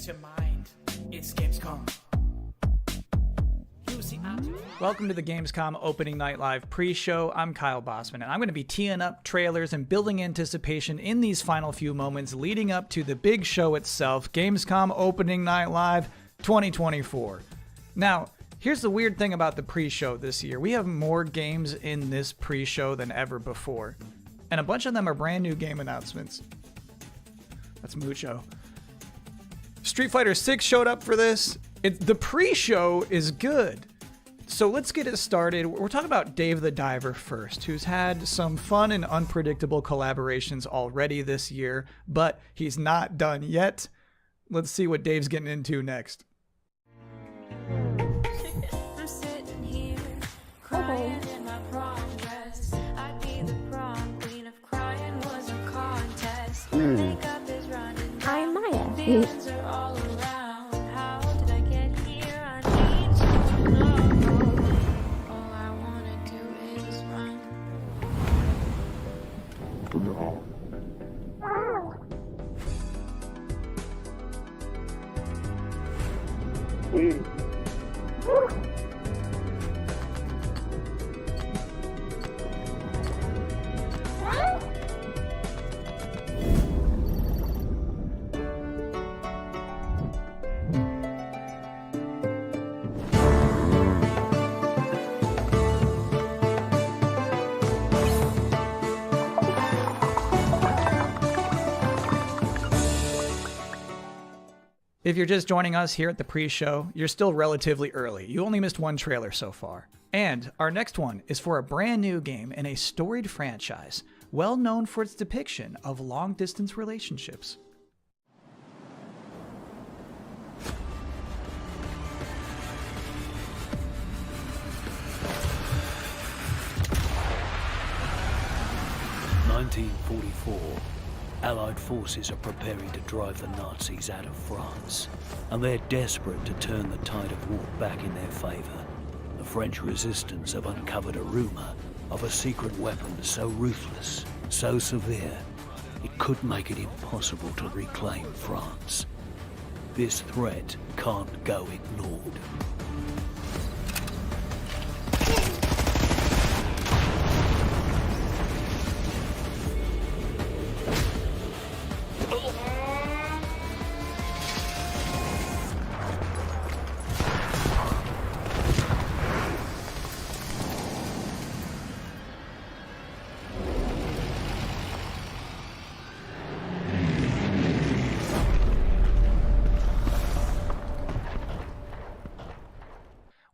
ease your mind. It's Gamescom. Welcome to the Gamescom Opening Night Live pre-show. I'm Kyle Bossman, and I'm going to be teeing up trailers and building anticipation in these final few moments leading up to the big show itself, Gamescom Opening Night Live 2024. Now, here's the weird thing about the pre-show this year. We have more games in this pre-show than ever before, and a bunch of them are brand new game announcements. That's mucho. Street Fighter 6 showed up for this. The pre-show is good. So let's get it started. We're talking about Dave the Diver first, who's had some fun and unpredictable collaborations already this year, but he's not done yet. Let's see what Dave's getting into next. I'm sitting here crying in my prom dress. I'd be the prom queen if crying was a contest. Makeup is running down. I'm Maya. Feelings are all around. How did I get here? I need to know. All I wanna do is run. If you're just joining us here at the pre-show, you're still relatively early. You only missed one trailer so far. And our next one is for a brand new game in a storied franchise, well known for its depiction of long-distance relationships. (1944). Allied forces are preparing to drive the Nazis out of France, and they're desperate to turn the tide of war back in their favour. The French resistance have uncovered a rumour of a secret weapon so ruthless, so severe, it could make it impossible to reclaim France. This threat can't go ignored.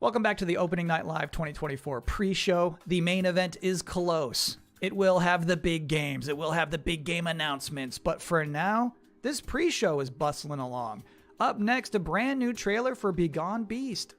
Welcome back to the Opening Night Live 2024 pre-show. The main event is close. It will have the big games. It will have the big game announcements. But for now, this pre-show is bustling along. Up next, a brand new trailer for Begone Beast.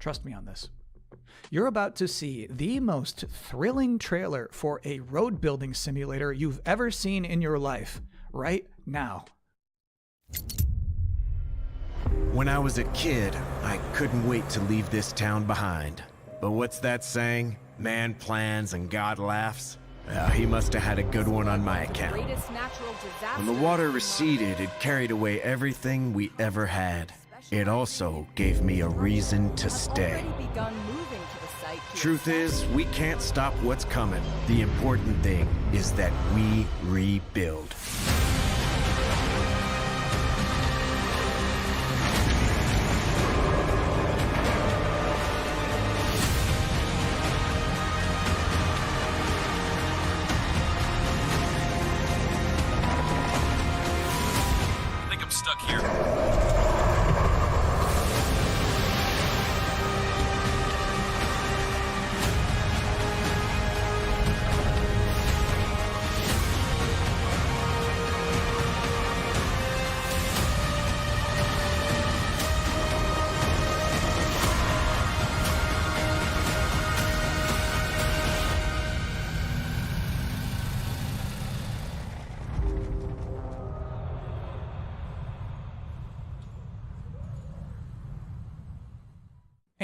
Trust me on this. You're about to see the most thrilling trailer for a road building simulator you've ever seen in your life, right now. When I was a kid, I couldn't wait to leave this town behind. But what's that saying? Man plans and God laughs? Well, he must have had a good one on my account. Greatest natural disaster. When the water receded, it carried away everything we ever had. It also gave me a reason to stay. Already begun moving to the site. Truth is, we can't stop what's coming. The important thing is that we rebuild. I think I'm stuck here.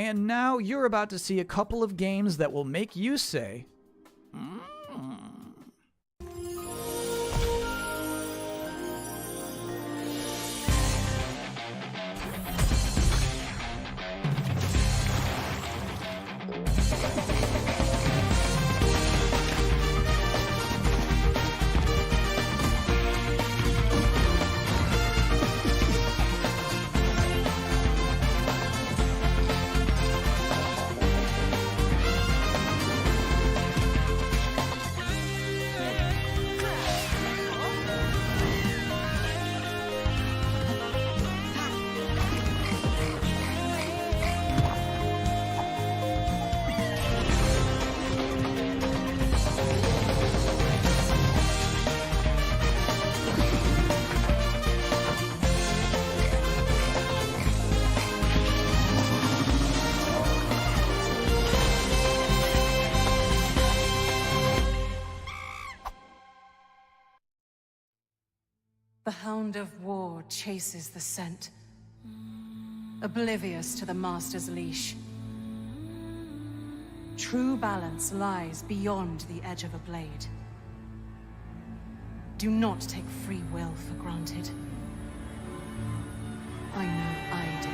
And now you're about to see a couple of games that will make you say, The hound of war chases the scent, oblivious to the master's leash. True balance lies beyond the edge of a blade. Do not take free will for granted. I know I did.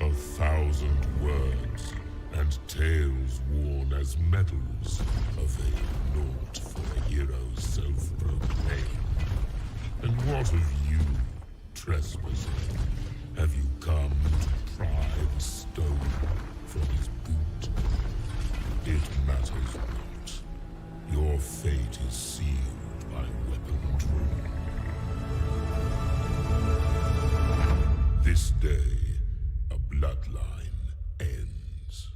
A thousand words and tales worn as medals avail naught for a hero's self-proclaimed. And what of you, trespasser? Have you come to pry the stone from his boot? It matters not. Your fate is sealed by weapon rune. This day, a bloodline ends.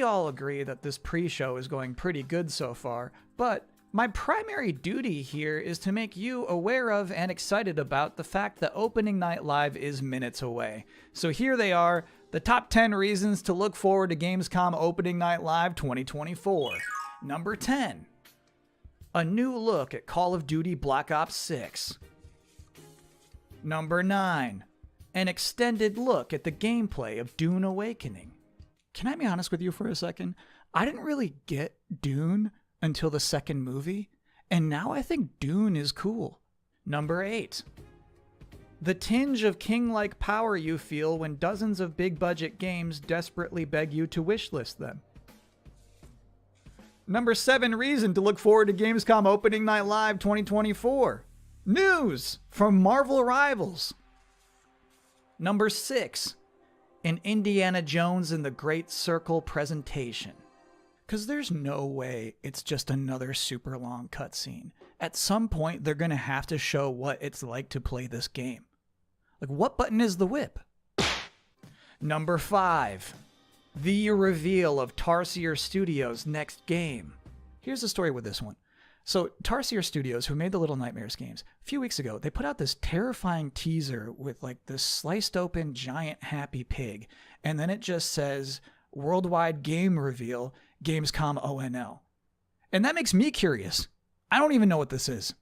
we all agree that this pre-show is going pretty good so far, but my primary duty here is to make you aware of and excited about the fact that opening night live is minutes away. So here they are, the top 10 reasons to look forward to Gamescom opening night live 2024. Number 10. A new look at Call of Duty Black Ops 6. Number 9. an extended look at the gameplay of Dune Awakening. Can I be honest with you for a second? I didn't really get Dune until the second movie, and now I think Dune is cool. Number 8. The tinge of king-like power you feel when dozens of big-budget games desperately beg you to wishlist them. Number 7 reason to look forward to Gamescom Opening Night Live 2024. News from Marvel Rivals. Number 6. An Indiana Jones and the Great Circle presentation. Because there's no way it's just another super long cutscene. At some point, they're going to have to show what it's like to play this game. Like, what button is the whip? Number 5. The reveal of Tarsier Studios' next game. Here's the story with this one. So, Tarsier Studios, who made the Little Nightmares games, a few weeks ago, they put out this terrifying teaser with like this sliced open giant happy pig. And then it just says, worldwide game reveal, Gamescom ONL. And that makes me curious. I don't even know what this is.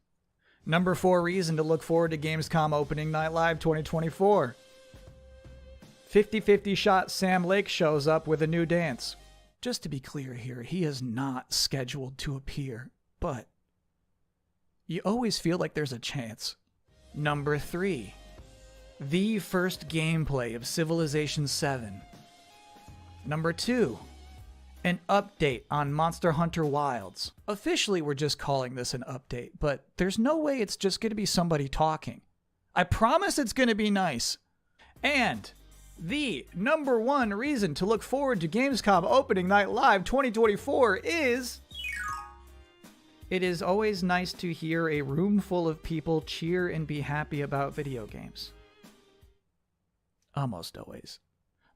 Number 4 reason to look forward to Gamescom Opening Night Live 2024. 50-50 shot Sam Lake shows up with a new dance. Just to be clear here, he is not scheduled to appear, but you always feel like there's a chance. Number 3. The first gameplay of Civilization 7. Number 2. An update on Monster Hunter Wilds. Officially, we're just calling this an update, but there's no way it's just going to be somebody talking. I promise it's going to be nice. And the number 1 reason to look forward to Gamescom Opening Night Live 2024 is... it is always nice to hear a room full of people cheer and be happy about video games. Almost always.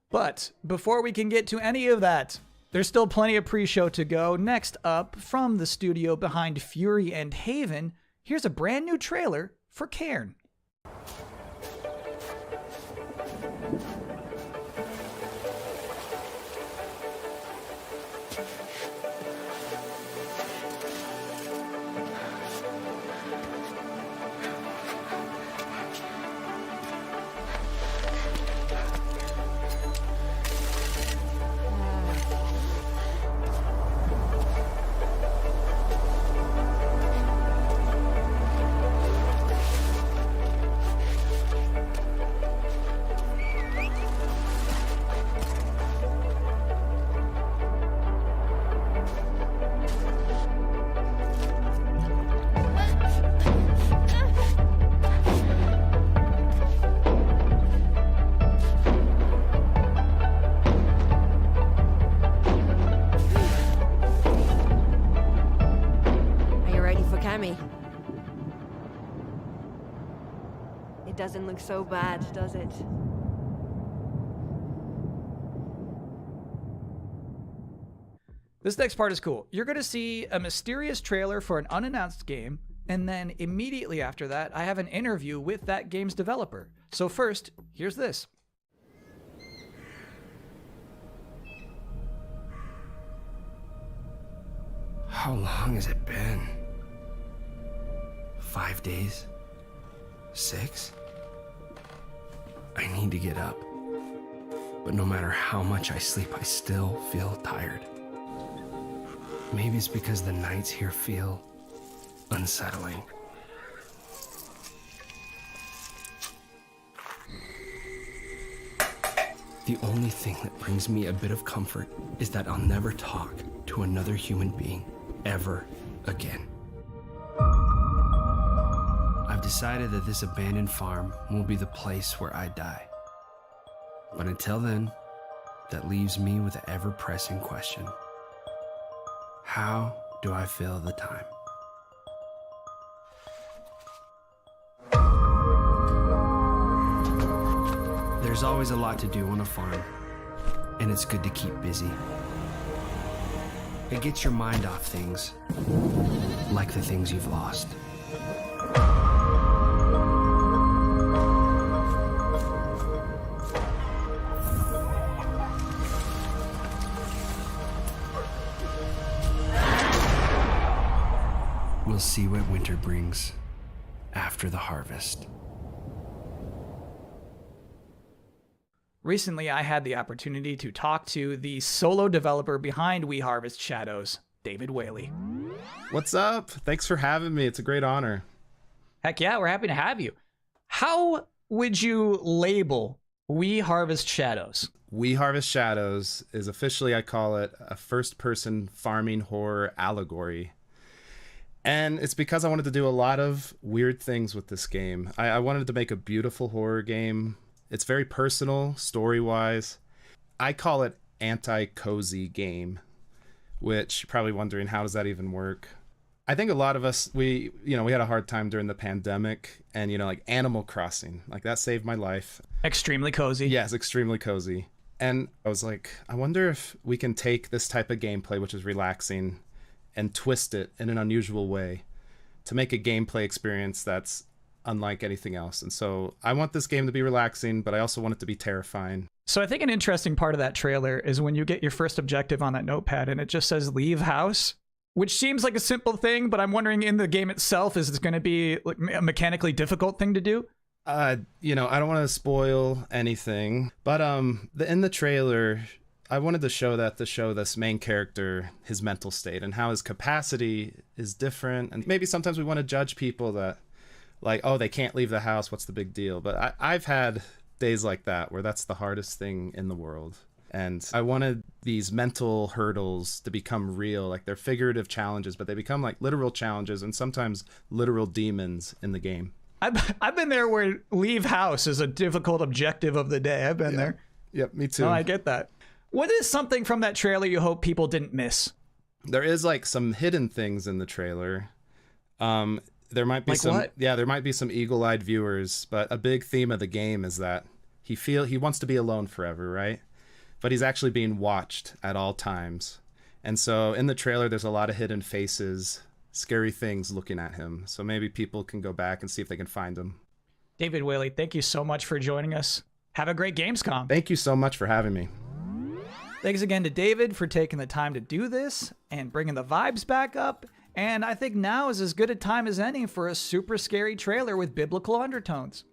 But before we can get to any of that, there's still plenty of pre-show to go. Next up, from the studio behind Fury and Haven, here's a brand new trailer for Cairn. It doesn't look so bad, does it? This next part is cool. You're going to see a mysterious trailer for an unannounced game, and then immediately after that, I have an interview with that game's developer. So first, here's this. How long has it been? 5 days? 6? I need to get up. But no matter how much I sleep, I still feel tired. Maybe it's because the nights here feel unsettling. The only thing that brings me a bit of comfort is that I'll never talk to another human being ever again. I've decided that this abandoned farm will be the place where I die. But until then, that leaves me with the ever-pressing question. How do I fill the time? There's always a lot to do on a farm, and it's good to keep busy. It gets your mind off things, like the things you've lost. We'll see what winter brings after the harvest. Recently, I had the opportunity to talk to the solo developer behind We Harvest Shadows, David Whaley. What's up? Thanks for having me. It's a great honor. Heck yeah, we're happy to have you. How would you label We Harvest Shadows? We Harvest Shadows is officially, I call it, a first-person farming horror allegory. And it's because I wanted to do a lot of weird things with this game. I wanted to make a beautiful horror game. It's very personal, story-wise. I call it anti-cozy game, which you're probably wondering, how does that even work? I think a lot of us, we had a hard time during the pandemic, and, like Animal Crossing, like that saved my life. Extremely cozy. Yes, extremely cozy. And I was like, I wonder if we can take this type of gameplay, which is relaxing, and twist it in an unusual way to make a gameplay experience that's unlike anything else. And so I want this game to be relaxing, but I also want it to be terrifying. So I think an interesting part of that trailer is when you get your first objective on that notepad and it just says leave house, which seems like a simple thing, but I'm wondering in the game itself, is it going to be like a mechanically difficult thing to do? I don't want to spoil anything, but in the trailer, I wanted to show this main character, his mental state, and how his capacity is different. And maybe sometimes we want to judge people that, like, oh, they can't leave the house, what's the big deal? But I've had days like that where that's the hardest thing in the world. And I wanted these mental hurdles to become real, like they're figurative challenges, but they become like literal challenges and sometimes literal demons in the game. I've been there where leave house is a difficult objective of the day. I've been there. Yep, me too. No, I get that. What is something from that trailer you hope people didn't miss? There is like some hidden things in the trailer. There might be like some, what? Yeah, there might be some eagle-eyed viewers, but a big theme of the game is that he wants to be alone forever, right? But he's actually being watched at all times. And so in the trailer, there's a lot of hidden faces, scary things looking at him. So maybe people can go back and see if they can find him. David Whaley, thank you so much for joining us. Have a great Gamescom. Thank you so much for having me. Thanks again to David for taking the time to do this and bringing the vibes back up. And I think now is as good a time as any for a super scary trailer with biblical undertones.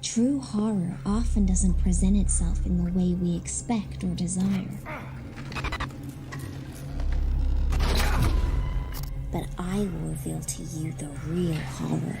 True horror often doesn't present itself in the way we expect or desire. But I will reveal to you the real horror.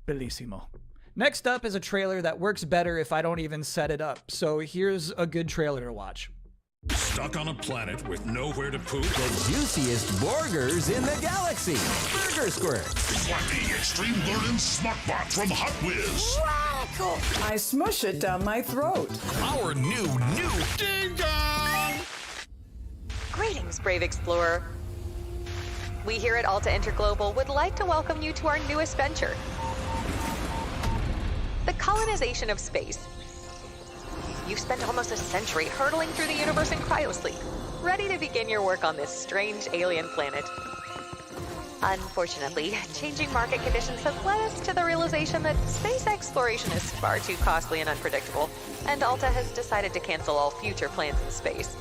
Bellissimo. Next up is a trailer that works better if I don't even set it up. So here's a good trailer to watch. Stuck on a planet with nowhere to poop? The juiciest burgers in the galaxy. Burger Squirt. Wacky Extreme Learning Smartbot from Hot Whiz. Wow, I smush it down my throat. Our new Ding Dong! Greetings, brave explorer. We here at Alta Interglobal would like to welcome you to our newest venture, the colonization of space. You've spent almost a century hurtling through the universe in cryosleep, ready to begin your work on this strange alien planet. Unfortunately, changing market conditions have led us to the realization that space exploration is far too costly and unpredictable, and Alta has decided to cancel all future plans in space.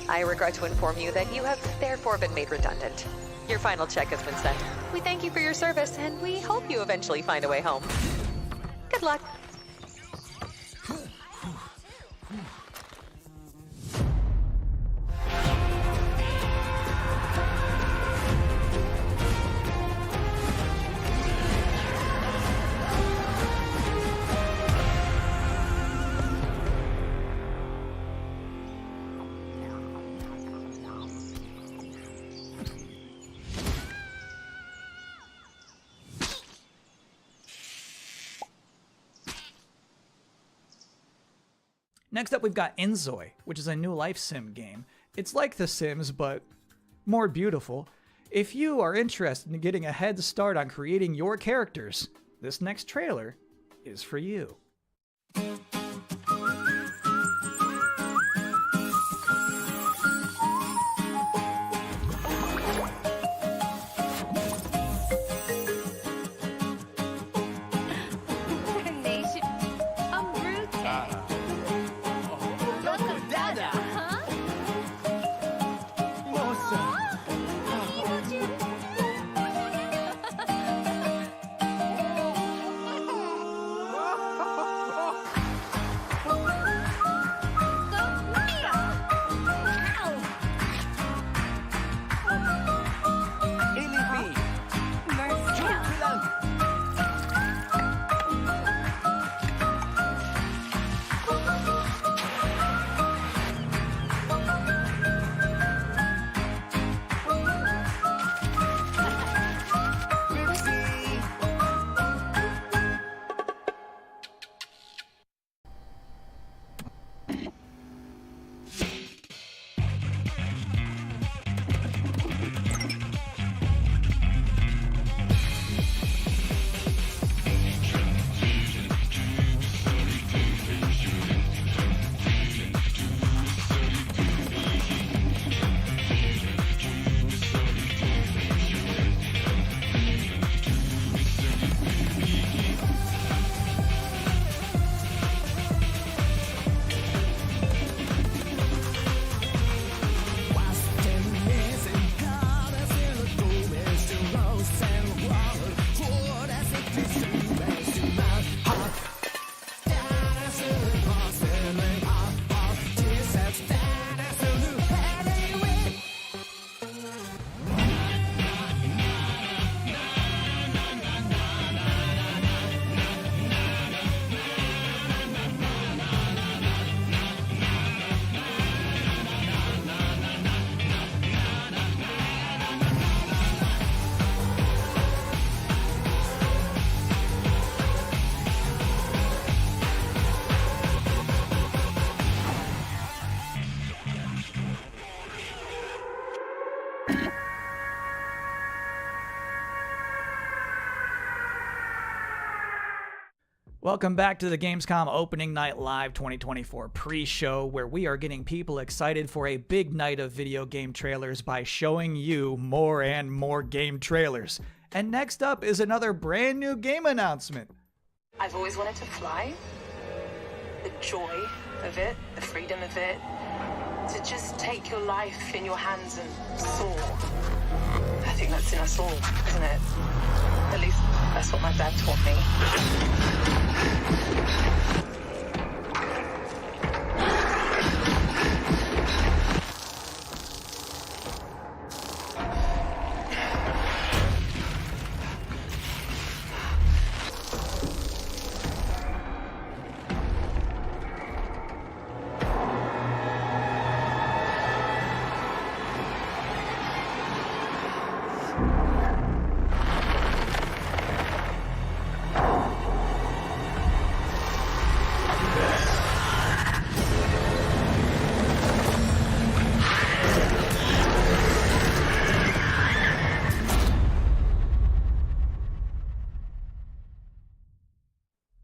I regret to inform you that you have therefore been made redundant. Your final check has been sent. We thank you for your service, and we hope you eventually find a way home. Good luck. Next up, we've got Inzoi, which is a new life sim game. It's like The Sims, but more beautiful. If you are interested in getting a head start on creating your characters, this next trailer is for you. Welcome back to the Gamescom Opening Night Live 2024 pre-show, where we are getting people excited for a big night of video game trailers by showing you more and more game trailers. And next up is another brand new game announcement. I've always wanted to fly. The joy of it, the freedom of it. To just take your life in your hands and soar. I think that's in us all, isn't it? At least that's what my dad taught me.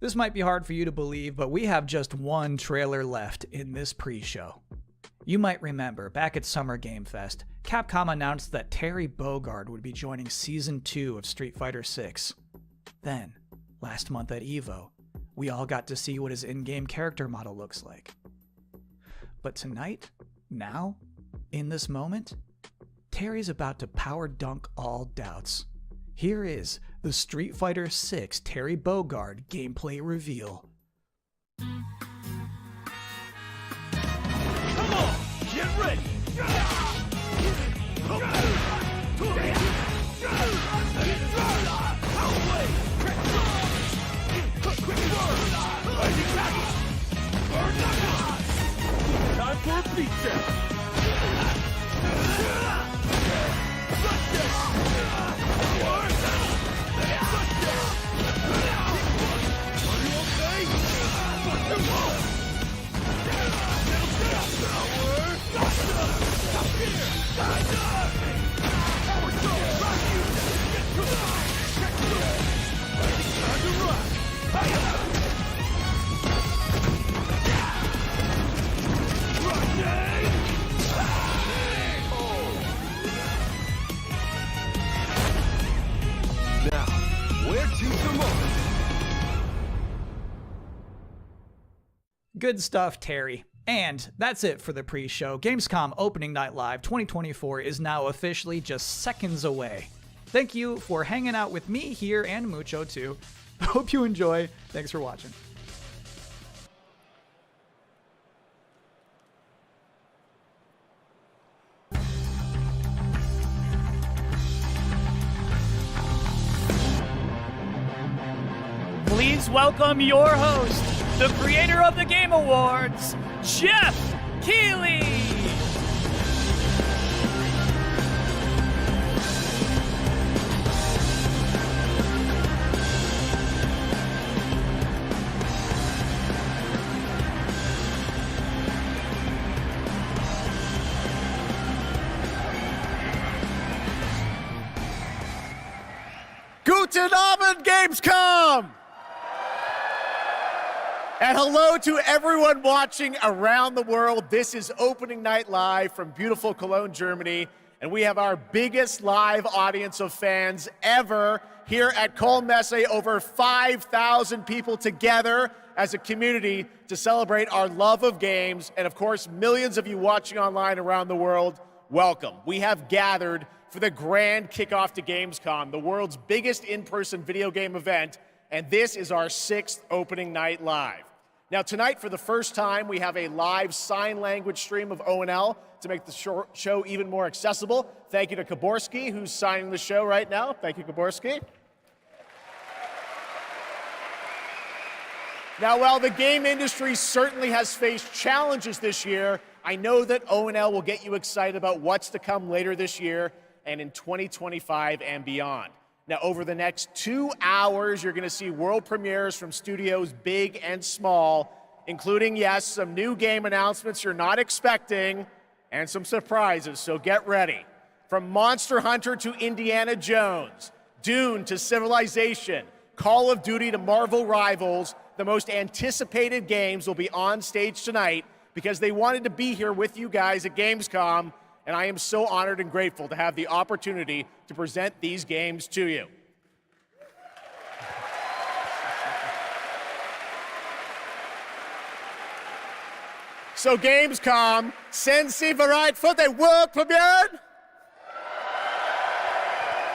This might be hard for you to believe, but we have just one trailer left in this pre-show. You might remember, back at Summer Game Fest, Capcom announced that Terry Bogard would be joining Season 2 of Street Fighter VI. Then, last month at EVO, we all got to see what his in-game character model looks like. But tonight, now, in this moment, Terry's about to power dunk all doubts. Here is the Street Fighter VI Terry Bogard gameplay reveal. Come on, get ready! Time for a beatdown! Are you okay? Now, where to tomorrow? Good stuff, Terry. And that's it for the pre-show. Gamescom Opening Night Live 2024 is now officially just seconds away. Thank you for hanging out with me here and Mucho too. Hope you enjoy. Thanks for watching. Please welcome your host, the creator of the Game Awards, Geoff Keighley. Guten Abend, Gamescom! And hello to everyone watching around the world. This is Opening Night Live from beautiful Cologne, Germany. And we have our biggest live audience of fans ever here at Cologne Messe. Over 5,000 people together as a community to celebrate our love of games. And of course, millions of you watching online around the world, welcome. We have gathered for the grand kickoff to Gamescom, the world's biggest in-person video game event. And this is our 6th Opening Night Live. Now tonight, for the first time, we have a live sign language stream of ONL to make the show even more accessible. Thank you to Kaborski, who's signing the show right now. Thank you, Kaborski. Now, while the game industry certainly has faced challenges this year, I know that ONL will get you excited about what's to come later this year and in 2025 and beyond. Now, over the next 2 hours, you're going to see world premieres from studios big and small, including, yes, some new game announcements you're not expecting, and some surprises, so get ready. From Monster Hunter to Indiana Jones, Dune to Civilization, Call of Duty to Marvel Rivals, the most anticipated games will be on stage tonight because they wanted to be here with you guys at Gamescom, and I am so honored and grateful to have the opportunity to present these games to you. So Gamescom, sind Sie bereit für the world premiere?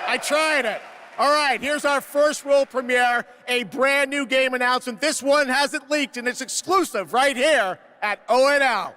I tried it. All right, here's our first world premiere, a brand new game announcement. This one hasn't leaked and it's exclusive right here at ONL.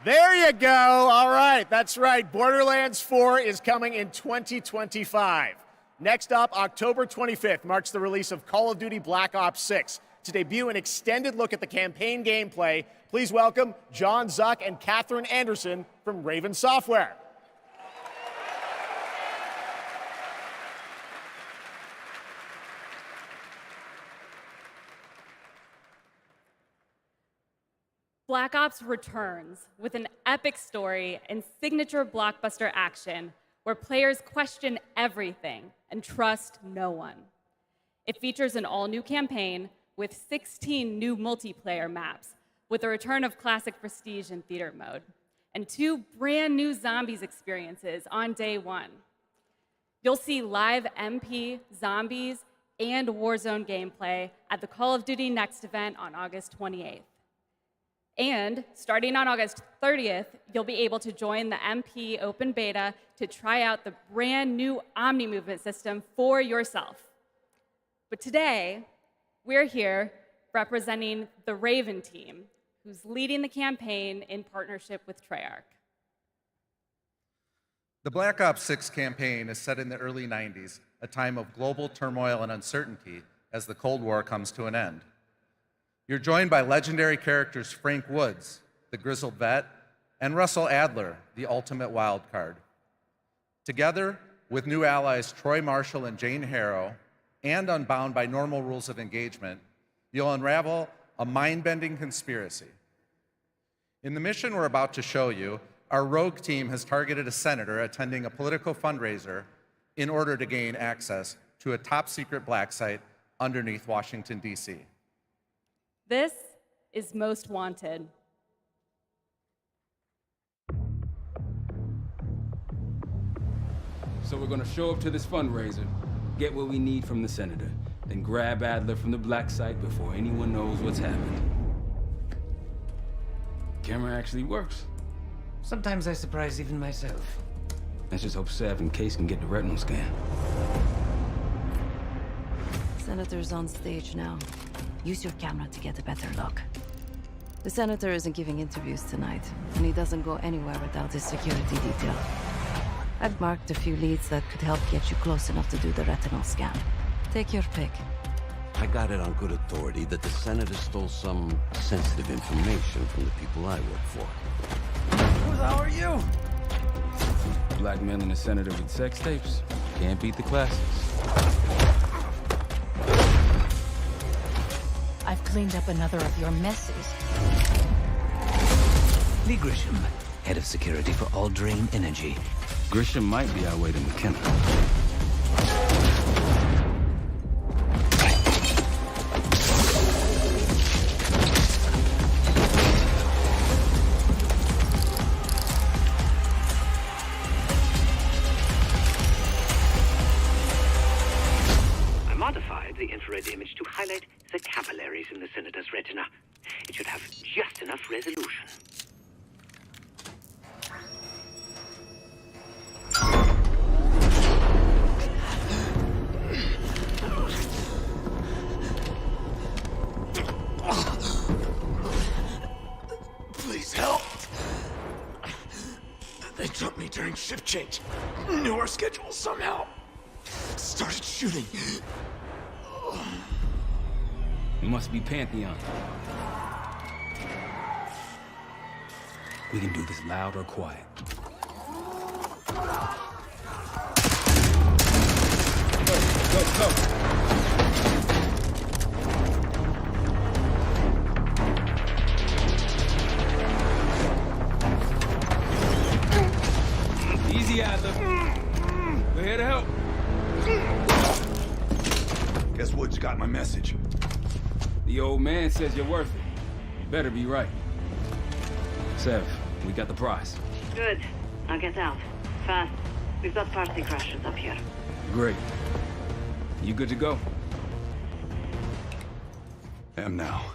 There you go. All right, that's right. Borderlands 4 is coming in 2025. Next up, October 25th marks the release of Call of Duty Black Ops 6. To debut an extended look at the campaign gameplay, please welcome John Zuck and Catherine Anderson from Raven Software. Black Ops returns with an epic story and signature blockbuster action where players question everything and trust no one. It features an all-new campaign with 16 new multiplayer maps, with the return of classic Prestige and Theater mode, and 2 brand new Zombies experiences on day 1. You'll see live MP, Zombies, and Warzone gameplay at the Call of Duty Next event on August 28th. And starting on August 30th, you'll be able to join the MP open beta to try out the brand new Omni movement system for yourself. But today, we're here representing the Raven team, who's leading the campaign in partnership with Treyarch. The Black Ops 6 campaign is set in the early 90s, a time of global turmoil and uncertainty as the Cold War comes to an end. You're joined by legendary characters Frank Woods, the grizzled vet, and Russell Adler, the ultimate wild card. Together with new allies Troy Marshall and Jane Harrow, and unbound by normal rules of engagement, you'll unravel a mind-bending conspiracy. In the mission we're about to show you, our rogue team has targeted a senator attending a political fundraiser in order to gain access to a top-secret black site underneath Washington, D.C. This is Most Wanted. So we're gonna show up to this fundraiser, get what we need from the senator, then grab Adler from the black site before anyone knows what's happened. Camera actually works. Sometimes I surprise even myself. Let's just hope Sev and Case can get the retinal scan. Senator's on stage now. Use your camera to get a better look. The Senator isn't giving interviews tonight, and he doesn't go anywhere without his security detail. I've marked a few leads that could help get you close enough to do the retinal scan. Take your pick. I got it on good authority that the Senator stole some sensitive information from the people I work for. Who the hell are you? Blackmailing a senator with sex tapes. Can't beat the classics. I've cleaned up another of your messes. Lee Grisham, head of security for Alderain Energy. Grisham might be our way to McKenna. I modified the infrared image to highlight the capillaries in the Senator's retina. It should have just enough resolution. Please help. They took me during shift change. Knew our schedule somehow. Started shooting. It must be Pantheon. We can do this loud or quiet. Go. Easy, Adler. We're here to help. Guess Woods got my message. The old man says you're worth it. You better be right. Sev, we got the prize. Good. Now get out. Fast. We've got party crashers up here. Great. You good to go? Am now.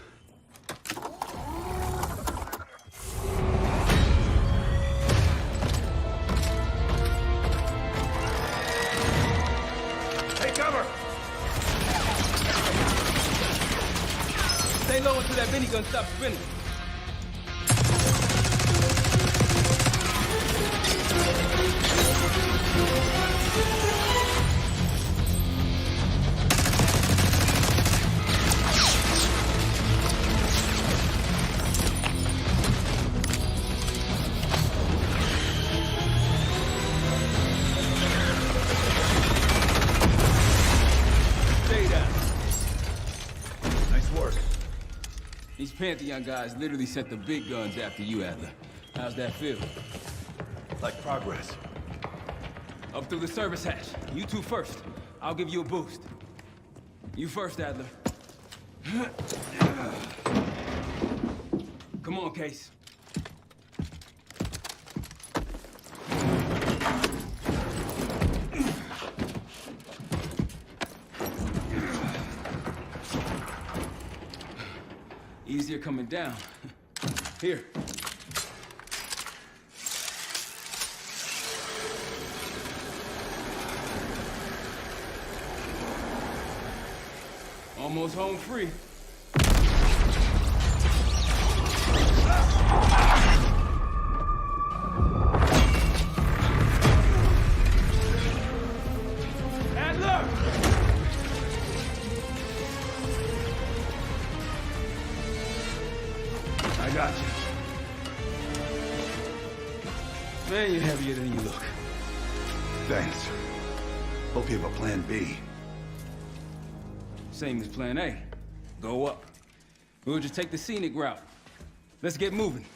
Take cover! Stay low until that minigun stops spinning. These Pantheon guys literally sent the big guns after you, Adler. How's that feel? Like progress. Up through the service hatch. You two first. I'll give you a boost. You first, Adler. Come on, Case. Easier coming down. Here. Almost home free. Adler! I got you. Man, you're heavier than you look. Thanks. Hope you have a plan B. Same as plan A. Go up. We'll just take the scenic route. Let's get moving.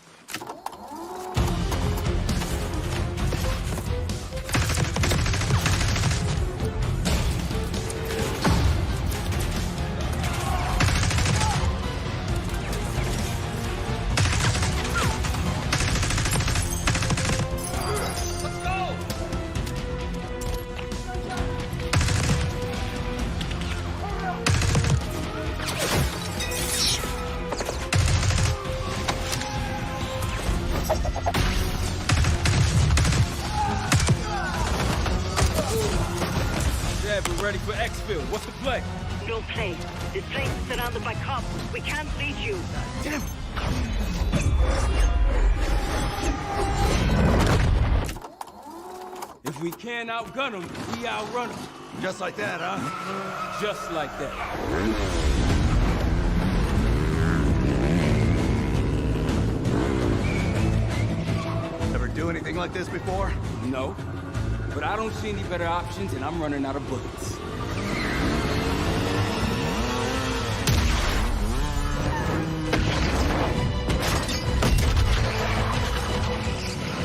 Ready for exfil. What's the play? No play. This place is surrounded by cops. We can't reach you. Damn. If we can't outgun them, we outrun them. Just like that, huh? Just like that. Ever do anything like this before? No. But I don't see any better options, and I'm running out of bullets.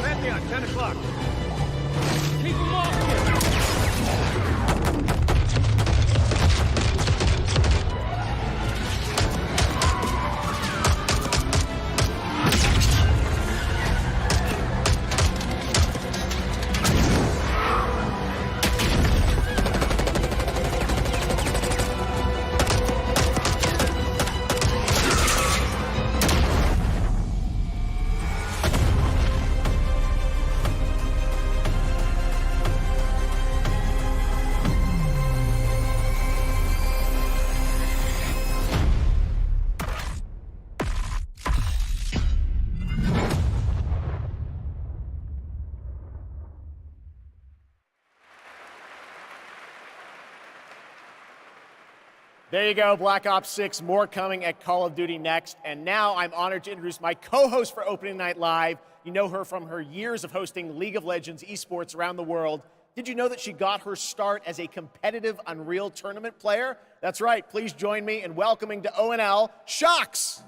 Pantheon, 10 o'clock. Keep them off here! There you go, Black Ops 6, more coming at Call of Duty next. And now I'm honored to introduce my co-host for Opening Night Live. You know her from her years of hosting League of Legends esports around the world. Did you know that she got her start as a competitive Unreal Tournament player? That's right, please join me in welcoming to ONL, Shocks!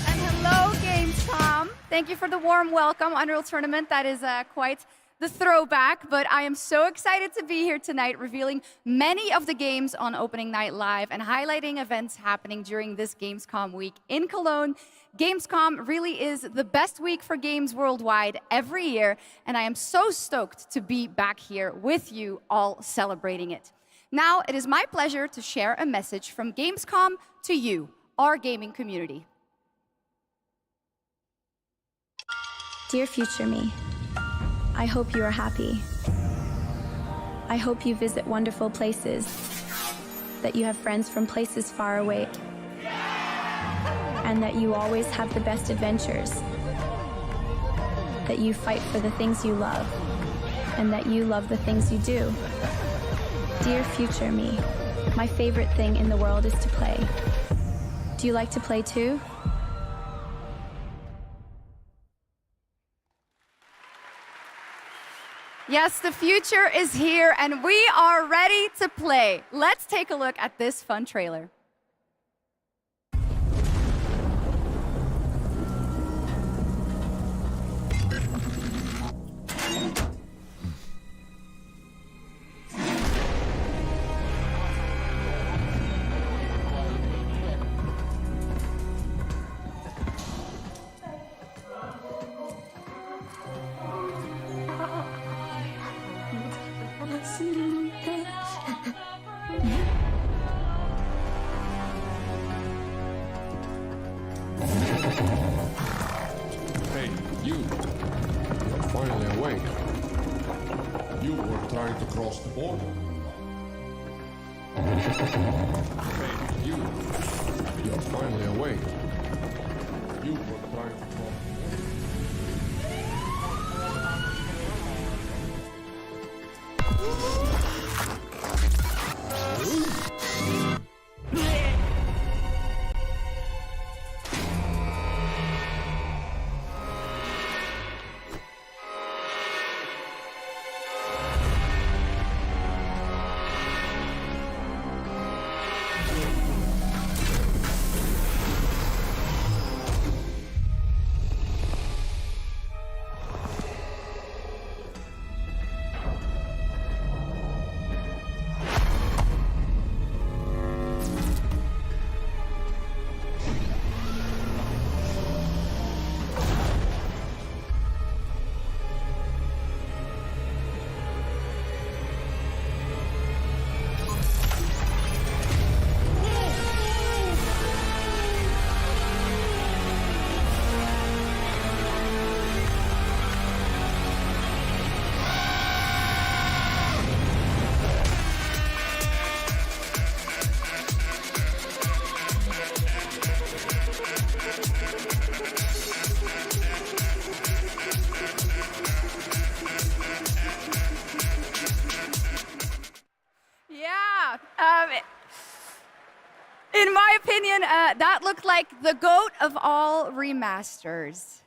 And hello, Gamescom. Thank you for the warm welcome. Unreal Tournament, that is quite the throwback, but I am so excited to be here tonight revealing many of the games on Opening Night Live and highlighting events happening during this Gamescom week in Cologne. Gamescom really is the best week for games worldwide every year, and I am so stoked to be back here with you all celebrating it. Now, it is my pleasure to share a message from Gamescom to you, our gaming community. Dear future me, I hope you are happy. I hope you visit wonderful places, that you have friends from places far away, and that you always have the best adventures, that you fight for the things you love, and that you love the things you do. Dear future me, my favorite thing in the world is to play. Do you like to play too? Yes, the future is here, and we are ready to play. Let's take a look at this fun trailer. Hey, you. You're finally awake. You were trying to cross the border. Hey, you. You're finally awake. You were trying to cross the In my opinion, that looked like the GOAT of all remasters.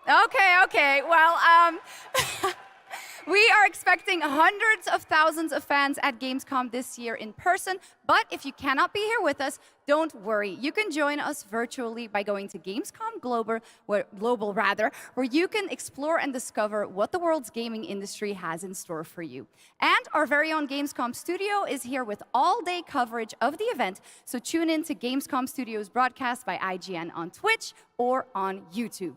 Okay. Well, we are expecting hundreds of thousands of fans at Gamescom this year in person, but if you cannot be here with us, don't worry. You can join us virtually by going to Gamescom Global, where you can explore and discover what the world's gaming industry has in store for you. And our very own Gamescom studio is here with all-day coverage of the event, so tune in to Gamescom Studio's broadcast by IGN on Twitch or on YouTube.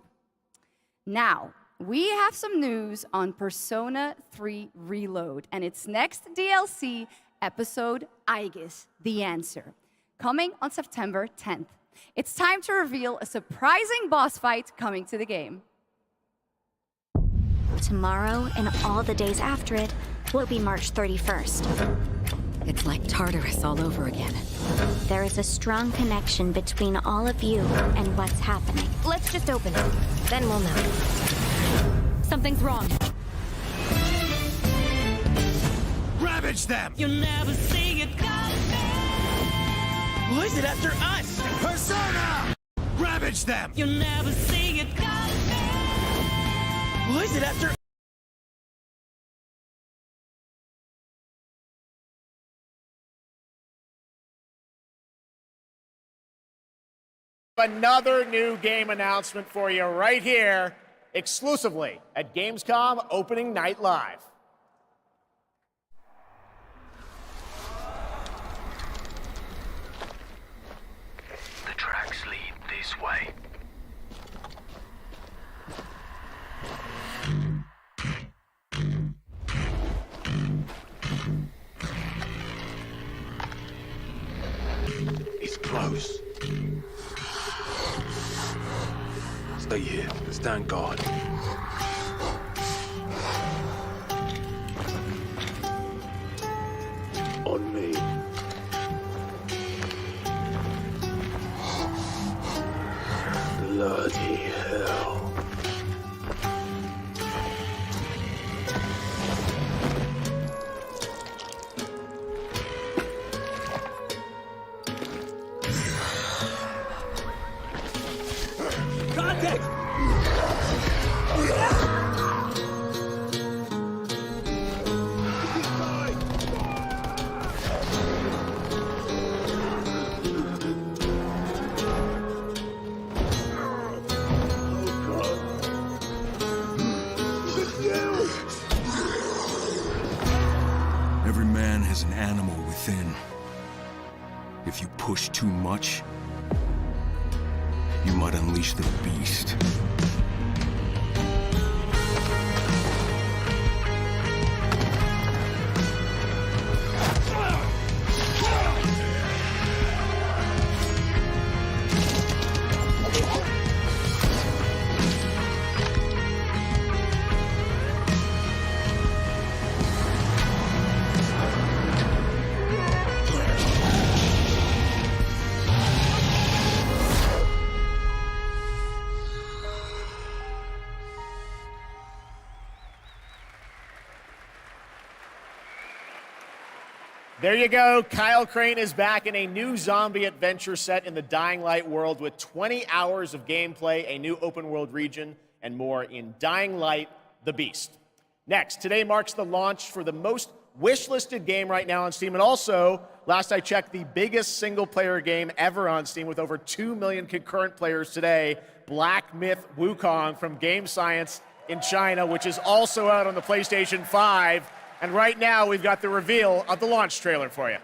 Now, we have some news on Persona 3 Reload and its next DLC episode, Aegis, The Answer, coming on September 10th. It's time to reveal a surprising boss fight coming to the game. Tomorrow and all the days after it will be March 31st. It's like Tartarus all over again. There is a strong connection between all of you and what's happening. Let's just open it. Then we'll know. Something's wrong. Ravage them! You'll never see it coming. Why is it after us? Persona! Ravage them! You'll never see it coming. Why is it after us? Another new game announcement for you right here, exclusively at Gamescom Opening Night Live. The tracks lead this way. It's close. Stay here. Stand guard. On me. Bloody hell. man has an animal within. If you push too much, you might unleash the beast. There you go. Kyle Crane is back in a new zombie adventure set in the Dying Light world with 20 hours of gameplay, a new open world region, and more in Dying Light: The Beast. Next, today marks the launch for the most wishlisted game right now on Steam, and also, last I checked, the biggest single-player game ever on Steam with over 2 million concurrent players today, Black Myth Wukong from Game Science in China, which is also out on the PlayStation 5. And right now, we've got the reveal of the launch trailer for you.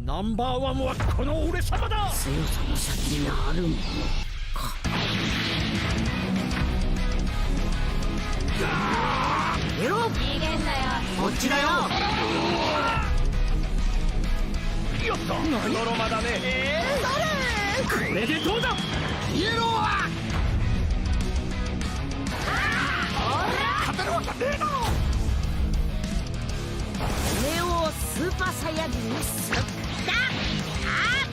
ナンバーワンはこの俺様だ。強さの先にあるものか。よっ逃げんなよ。こっちだよ。やった。ノロマだね。誰？これでどうだ。イエローは。勝てるわけねえな。ネオスーパーサイヤ人にすっ。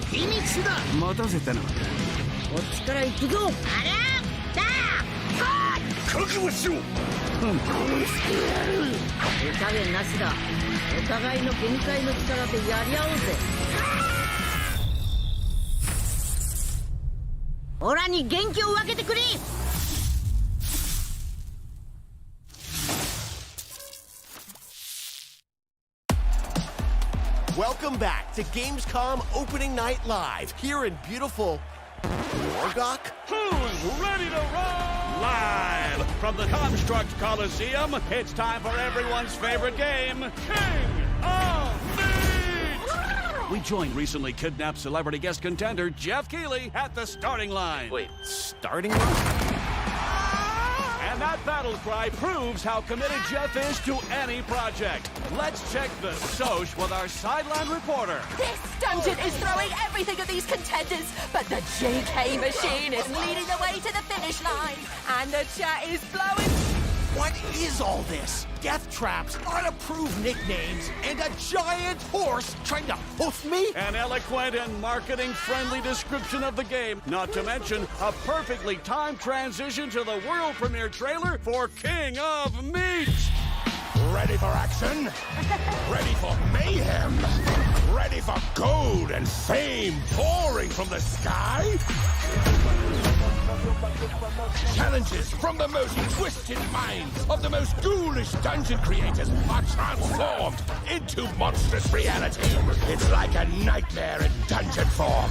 フィニッシュだ。待たせたな。こっちから行くぞ。あらだ覚悟しろ。殺してやる。手加減なしだ。お互いの限界の力でやり合おうぜ。オラに元気を分けてくれ。Welcome back to Gamescom Opening Night Live, here in beautiful Wargok? Who's ready to roll? Live from the Construct Coliseum, it's time for everyone's favorite game, King of Meat! We joined recently kidnapped celebrity guest contender Geoff Keighley at the starting line. Wait, starting line? And that battle cry proves how committed Geoff is to any project. Let's check the soch with our sideline reporter. This dungeon is throwing everything at these contenders, but the JK machine is leading the way to the finish line, and the chat is blowing. What is all this? Death traps, unapproved nicknames, and a giant horse trying to hoof me? An eloquent and marketing-friendly description of the game, not to mention a perfectly timed transition to the world premiere trailer for King of Meat. Ready for action? Ready for mayhem? Ready for gold and fame pouring from the sky? Challenges from the most twisted minds of the most ghoulish dungeon creators are transformed into monstrous reality. It's like a nightmare in dungeon form.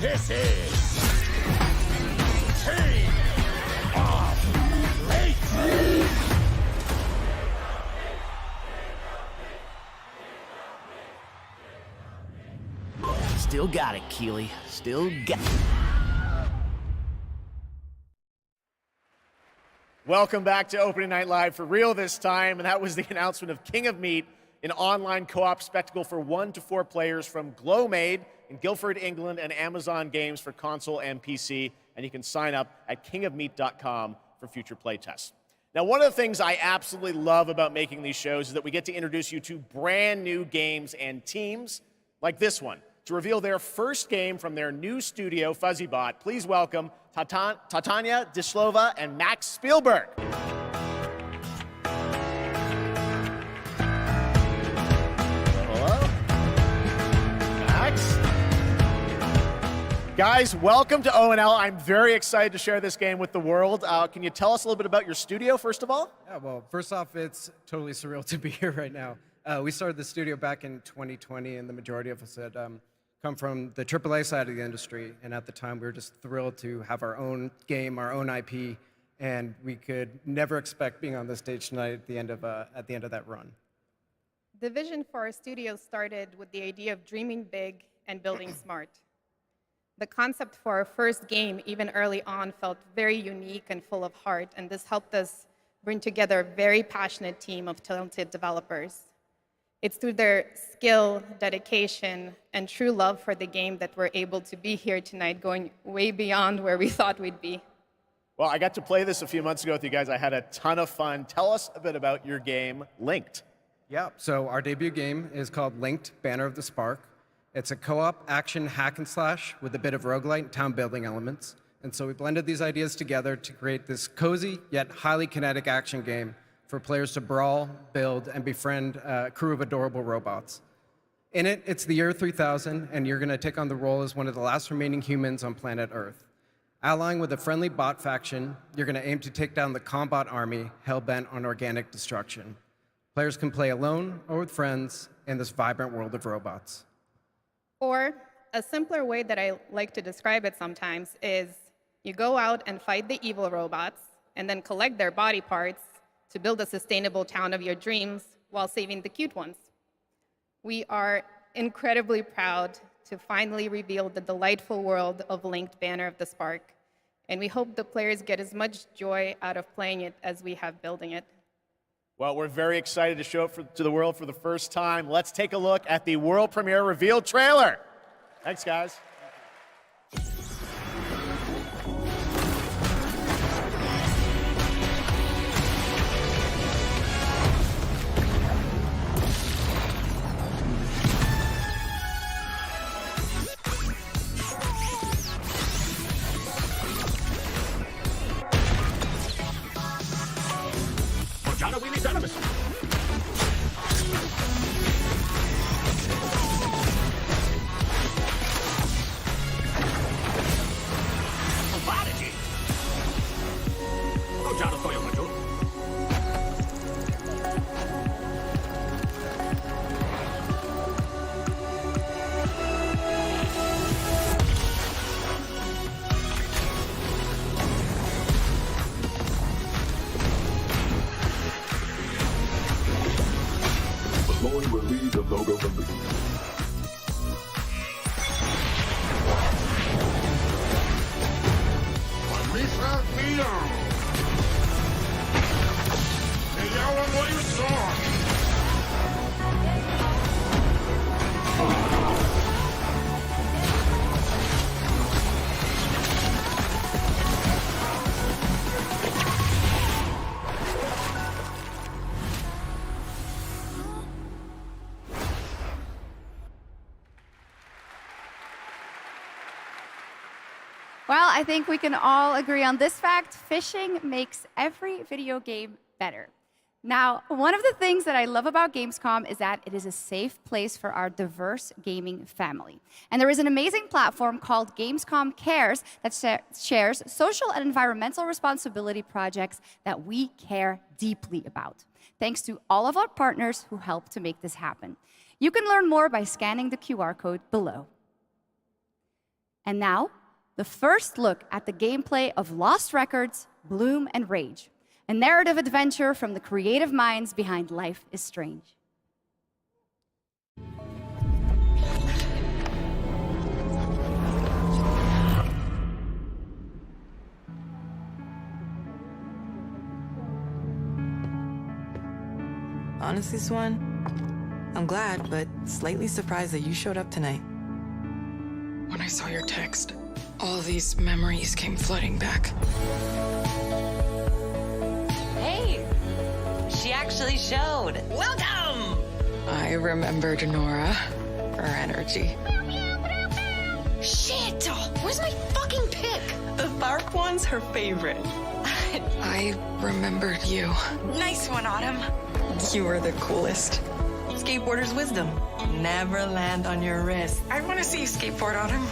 This is King of Lynked. Still got it, Keighley. Still got Welcome back to Opening Night Live for real this time, and that was the announcement of King of Meat, an online co-op spectacle for 1 to 4 players from Glowmade in Guildford, England, and Amazon Games for console and PC, and you can sign up at kingofmeat.com for future playtests. Now, one of the things I absolutely love about making these shows is that we get to introduce you to brand new games and teams like this one. To reveal their first game from their new studio, FuzzyBot, please welcome Tatania Dislova and Max Spielberg. Hello? Max? Guys, welcome to ONL. I'm very excited to share this game with the world. Can you tell us a little bit about your studio, first of all? Yeah, well, first off, it's totally surreal to be here right now. We started the studio back in 2020, and the majority of us had come from the AAA side of the industry, and at the time we were just thrilled to have our own game, our own IP, and we could never expect being on this stage tonight at the end of that run. The vision for our studio started with the idea of dreaming big and building smart. The concept for our first game, even early on, felt very unique and full of heart, and this helped us bring together a very passionate team of talented developers. It's through their skill, dedication, and true love for the game that we're able to be here tonight, going way beyond where we thought we'd be. Well, I got to play this a few months ago with you guys. I had a ton of fun. Tell us a bit about your game, Lynked. Yeah, so our debut game is called Lynked, Banner of the Spark. It's a co-op action hack and slash with a bit of roguelite and town building elements. And so we blended these ideas together to create this cozy yet highly kinetic action game for players to brawl, build, and befriend a crew of adorable robots. In it, it's the year 3000, and you're going to take on the role as one of the last remaining humans on planet Earth. Allying with a friendly bot faction, you're going to aim to take down the Combot army hell-bent on organic destruction. Players can play alone or with friends in this vibrant world of robots. Or a simpler way that I like to describe it sometimes is you go out and fight the evil robots and then collect their body parts to build a sustainable town of your dreams while saving the cute ones. We are incredibly proud to finally reveal the delightful world of Lynked Banner of the Spark, and we hope the players get as much joy out of playing it as we have building it. Well, we're very excited to show it to the world for the first time. Let's take a look at the world premiere reveal trailer. Thanks, guys. Well, I think we can all agree on this fact. Fishing makes every video game better. Now, one of the things that I love about Gamescom is that it is a safe place for our diverse gaming family. And there is an amazing platform called Gamescom Cares that shares social and environmental responsibility projects that we care deeply about. Thanks to all of our partners who help to make this happen. You can learn more by scanning the QR code below. And now, the first look at the gameplay of Lost Records, Bloom and Rage. A narrative adventure from the creative minds behind Life is Strange. Honestly, Swan, I'm glad, but slightly surprised that you showed up tonight. When I saw your text, all these memories came flooding back. Hey, she actually showed. Welcome! I remembered Nora, her energy. Shit! Where's my fucking pick? The bark one's her favorite. I remembered you. Nice one, Autumn. You were the coolest. Skateboarder's wisdom. Never land on your wrist. I want to see you skateboard, Autumn.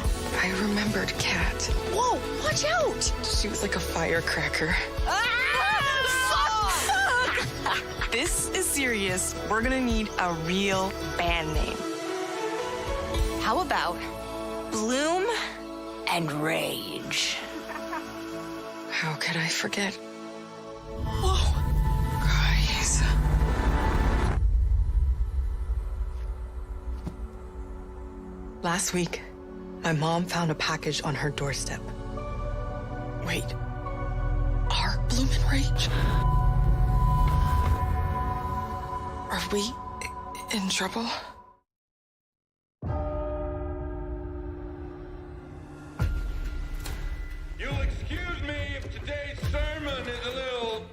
I remembered Kat. Whoa, watch out! She was like a firecracker. Fuck! This is serious. We're gonna need a real band name. How about Bloom and Rage? How could I forget? Whoa! Guys. Last week, my mom found a package on her doorstep. Wait. Are Bloom and Rage? Are we in trouble? You'll excuse me if today's sermon is a little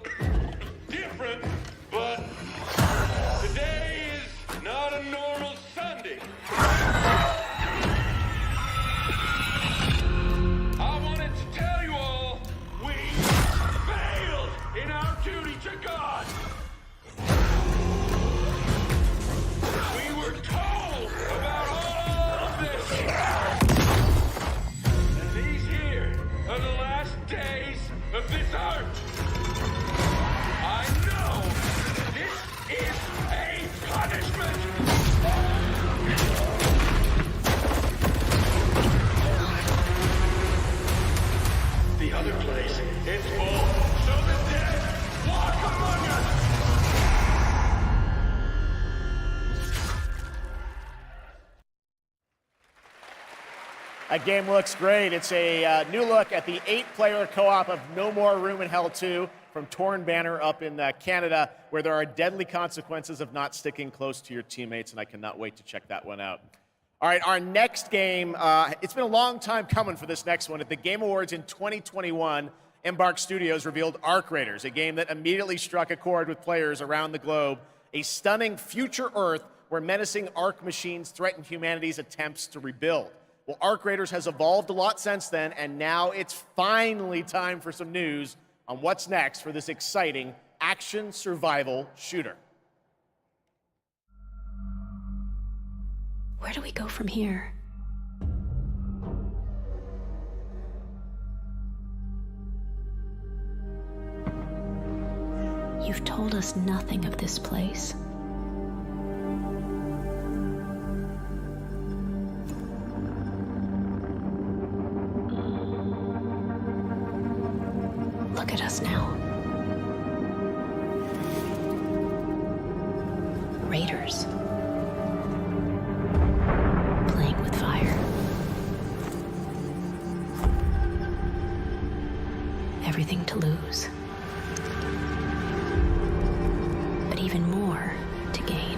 different, but today is not a normal Sunday. I wanted to tell you all, we failed in our duty to God. We were told about all of this. And these here are the last days of this earth. I know this is a punishment. The other place, it's full, so the dead walk among us. That game looks great. It's a new look at the 8-player co-op of No More Room in Hell 2 from Torn Banner up in Canada, where there are deadly consequences of not sticking close to your teammates, and I cannot wait to check that one out. All right, our next game, it's been a long time coming for this next one. At the Game Awards in 2021, Embark Studios revealed Arc Raiders, a game that immediately struck a chord with players around the globe, a stunning future Earth where menacing Arc machines threaten humanity's attempts to rebuild. Well, Arc Raiders has evolved a lot since then, and now it's finally time for some news on what's next for this exciting action survival shooter. Where do we go from here? You've told us nothing of this place. Look at us now. Raiders. Playing with fire. Everything to lose. But even more to gain.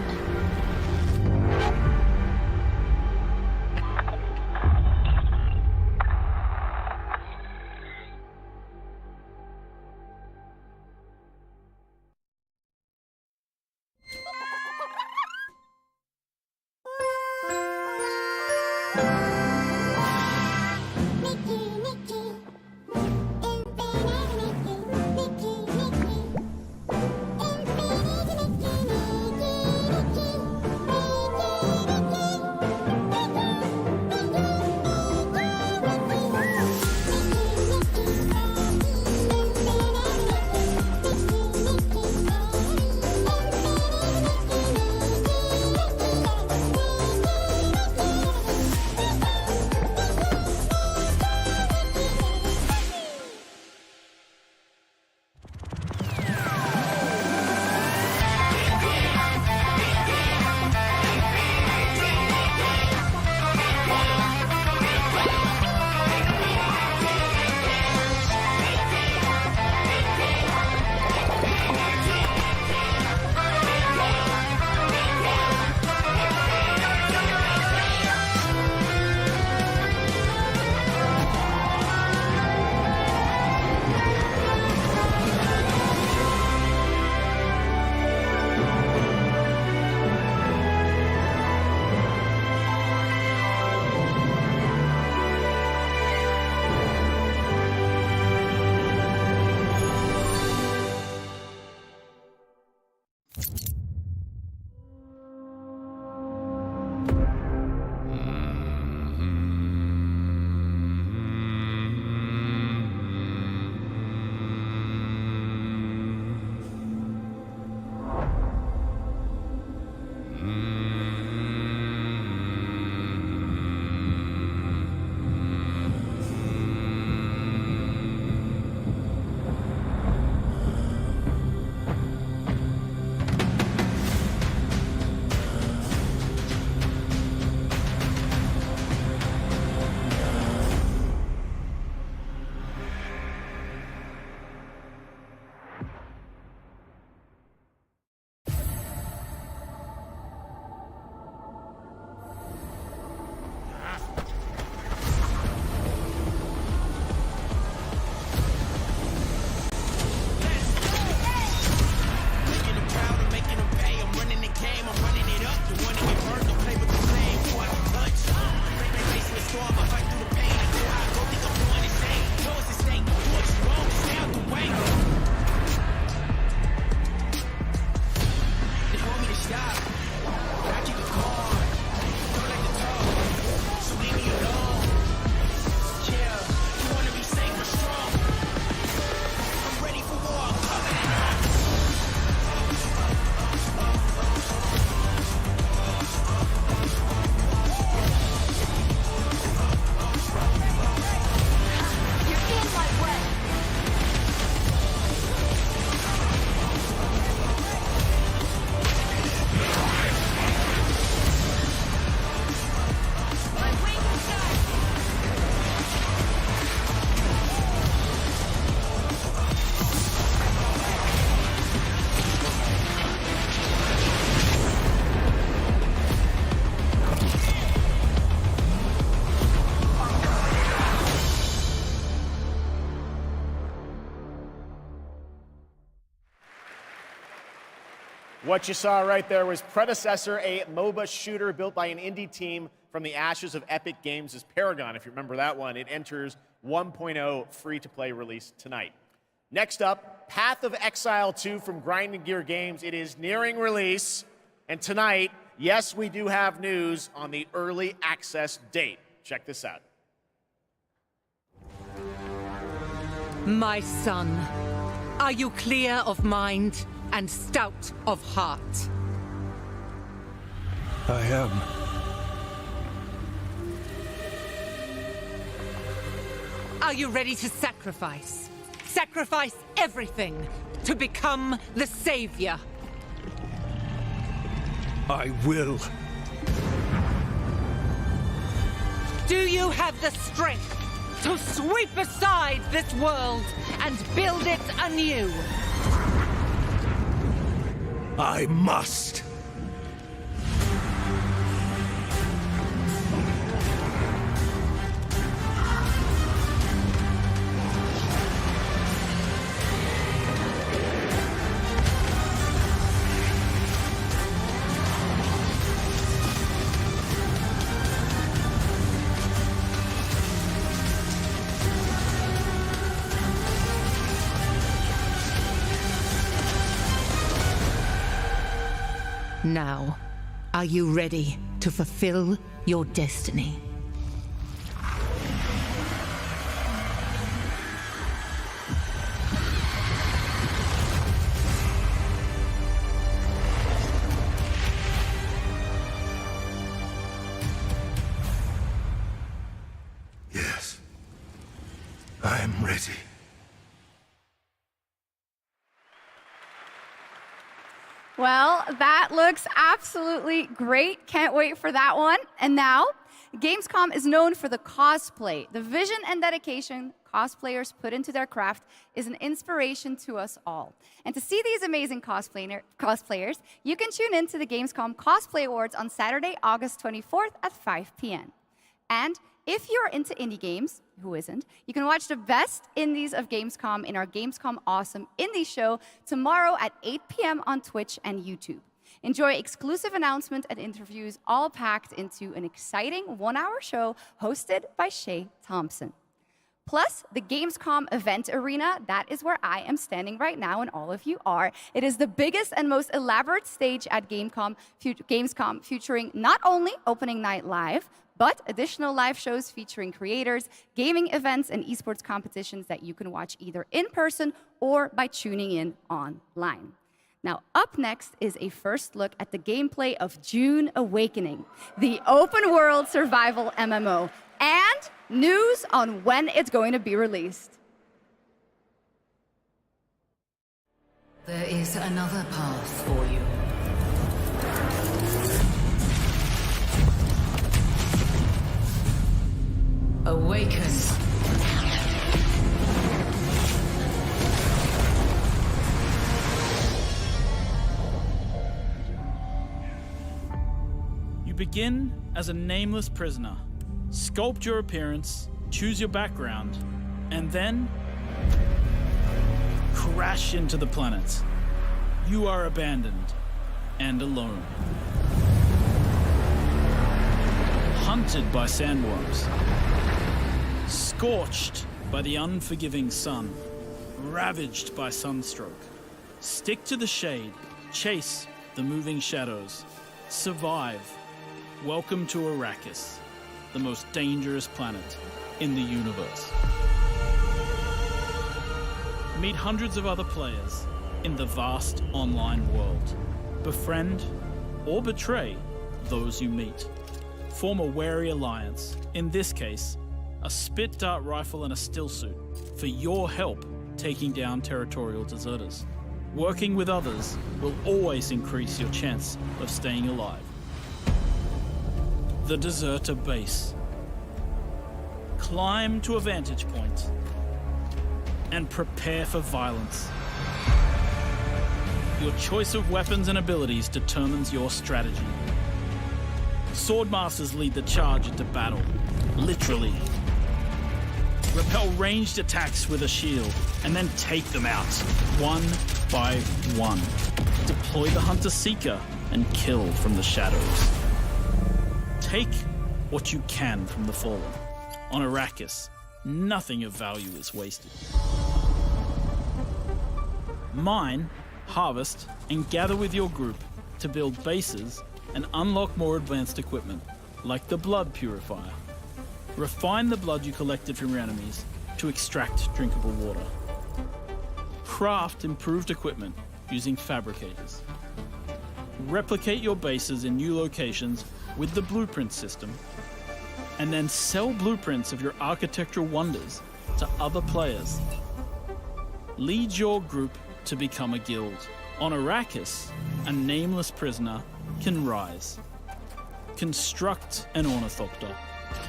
What you saw right there was Predecessor, a MOBA shooter built by an indie team from the ashes of Epic Games' Paragon. If you remember that one, it enters 1.0 free-to-play release tonight. Next up, Path of Exile II from Grinding Gear Games. It is nearing release, and tonight, yes, we do have news on the early access date. Check this out. My son, are you clear of mind and stout of heart? I am. Are you ready to sacrifice? Sacrifice everything to become the savior? I will. Do you have the strength to sweep aside this world and build it anew? I must. Now, are you ready to fulfill your destiny? Yes, I am ready. Well, that looks absolutely great. Can't wait for that one. And now, Gamescom is known for the cosplay. The vision and dedication cosplayers put into their craft is an inspiration to us all. And to see these amazing cosplayers, you can tune in to the Gamescom Cosplay Awards on Saturday, August 24th at 5 p.m. And if you're into indie games, who isn't, you can watch the best indies of Gamescom in our Gamescom Awesome Indie Show tomorrow at 8 p.m. on Twitch and YouTube. Enjoy exclusive announcements and interviews, all packed into an exciting one-hour show hosted by Shay Thompson. Plus, the Gamescom event arena, that is where I am standing right now and all of you are. It is the biggest and most elaborate stage at Gamescom featuring not only Opening Night Live, but additional live shows featuring creators, gaming events, and esports competitions that you can watch either in person or by tuning in online. Now, up next is a first look at the gameplay of Dune Awakening, the open-world survival MMO, and news on when it's going to be released. There is another path for you. Awaken. You begin as a nameless prisoner. Sculpt your appearance, choose your background, and then crash into the planet. You are abandoned and alone. Hunted by sandworms. Scorched by the unforgiving sun. Ravaged by sunstroke. Stick to the shade. Chase the moving shadows. Survive. Welcome to Arrakis, the most dangerous planet in the universe. Meet hundreds of other players in the vast online world. Befriend or betray those you meet. Form a wary alliance, in this case, a spit dart rifle and a still suit, for your help taking down territorial deserters. Working with others will always increase your chance of staying alive. The Deserter Base. Climb to a vantage point and prepare for violence. Your choice of weapons and abilities determines your strategy. Swordmasters lead the charge into battle, literally. Repel ranged attacks with a shield, and then take them out, one by one. Deploy the Hunter-Seeker and kill from the shadows. Take what you can from the Fallen. On Arrakis, nothing of value is wasted. Mine, harvest, and gather with your group to build bases and unlock more advanced equipment, like the Blood Purifier. Refine the blood you collected from your enemies to extract drinkable water. Craft improved equipment using fabricators. Replicate your bases in new locations with the blueprint system, and then sell blueprints of your architectural wonders to other players. Lead your group to become a guild. On Arrakis, a nameless prisoner can rise. Construct an ornithopter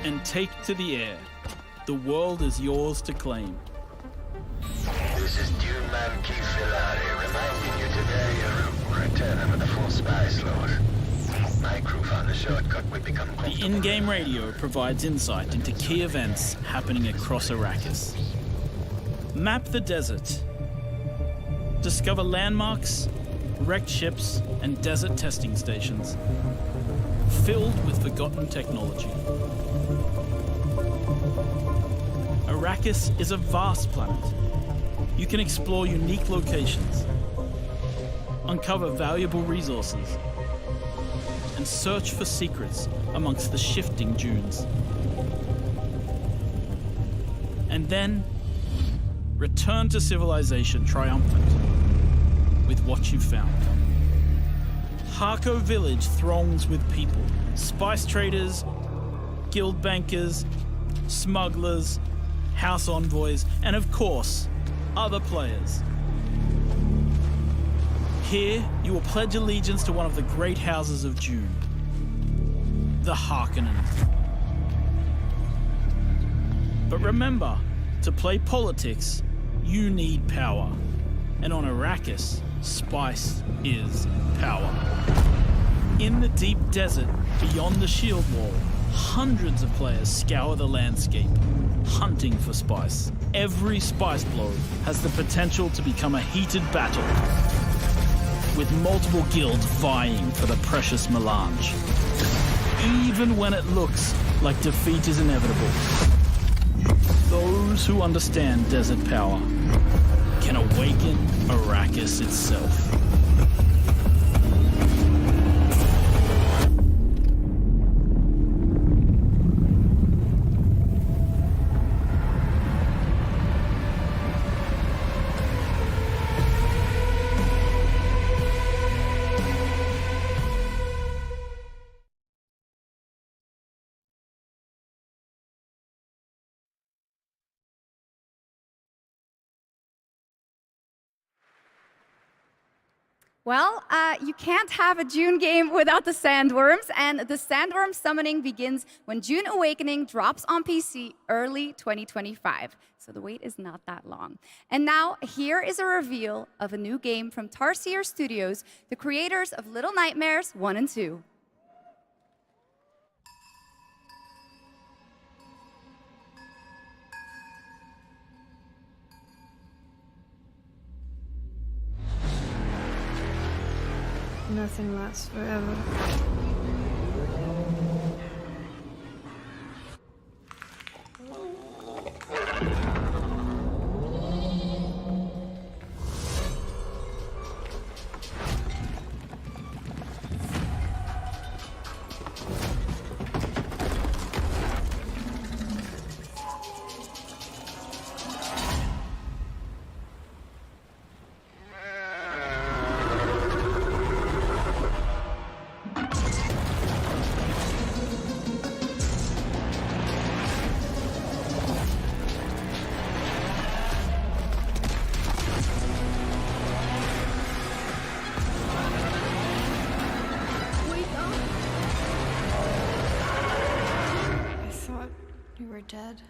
and take to the air. The world is yours to claim. This is Dune Man Keighley reminding you today your return with the full spy slot. My crew found a shortcut we become comfortable. The in-game radio provides insight into key events happening across Arrakis. Map the desert. Discover landmarks, wrecked ships, and desert testing stations filled with forgotten technology. Arrakis is a vast planet. You can explore unique locations, uncover valuable resources, and search for secrets amongst the shifting dunes. And then, return to civilization triumphant with what you found. Harko village throngs with people, spice traders, guild bankers, smugglers, house envoys, and of course, other players. Here, you will pledge allegiance to one of the great houses of Dune, the Harkonnen. But remember, to play politics, you need power. And on Arrakis, spice is power. In the deep desert beyond the shield wall, hundreds of players scour the landscape, hunting for spice. Every spice blow has the potential to become a heated battle, with multiple guilds vying for the precious melange. Even when it looks like defeat is inevitable, those who understand desert power can awaken Arrakis itself. Well, you can't have a Dune game without the Sandworms, and the Sandworm summoning begins when Dune Awakening drops on PC early 2025. So the wait is not that long. And now, here is a reveal of a new game from Tarsier Studios, the creators of Little Nightmares 1 and 2. Nothing lasts forever. Dead.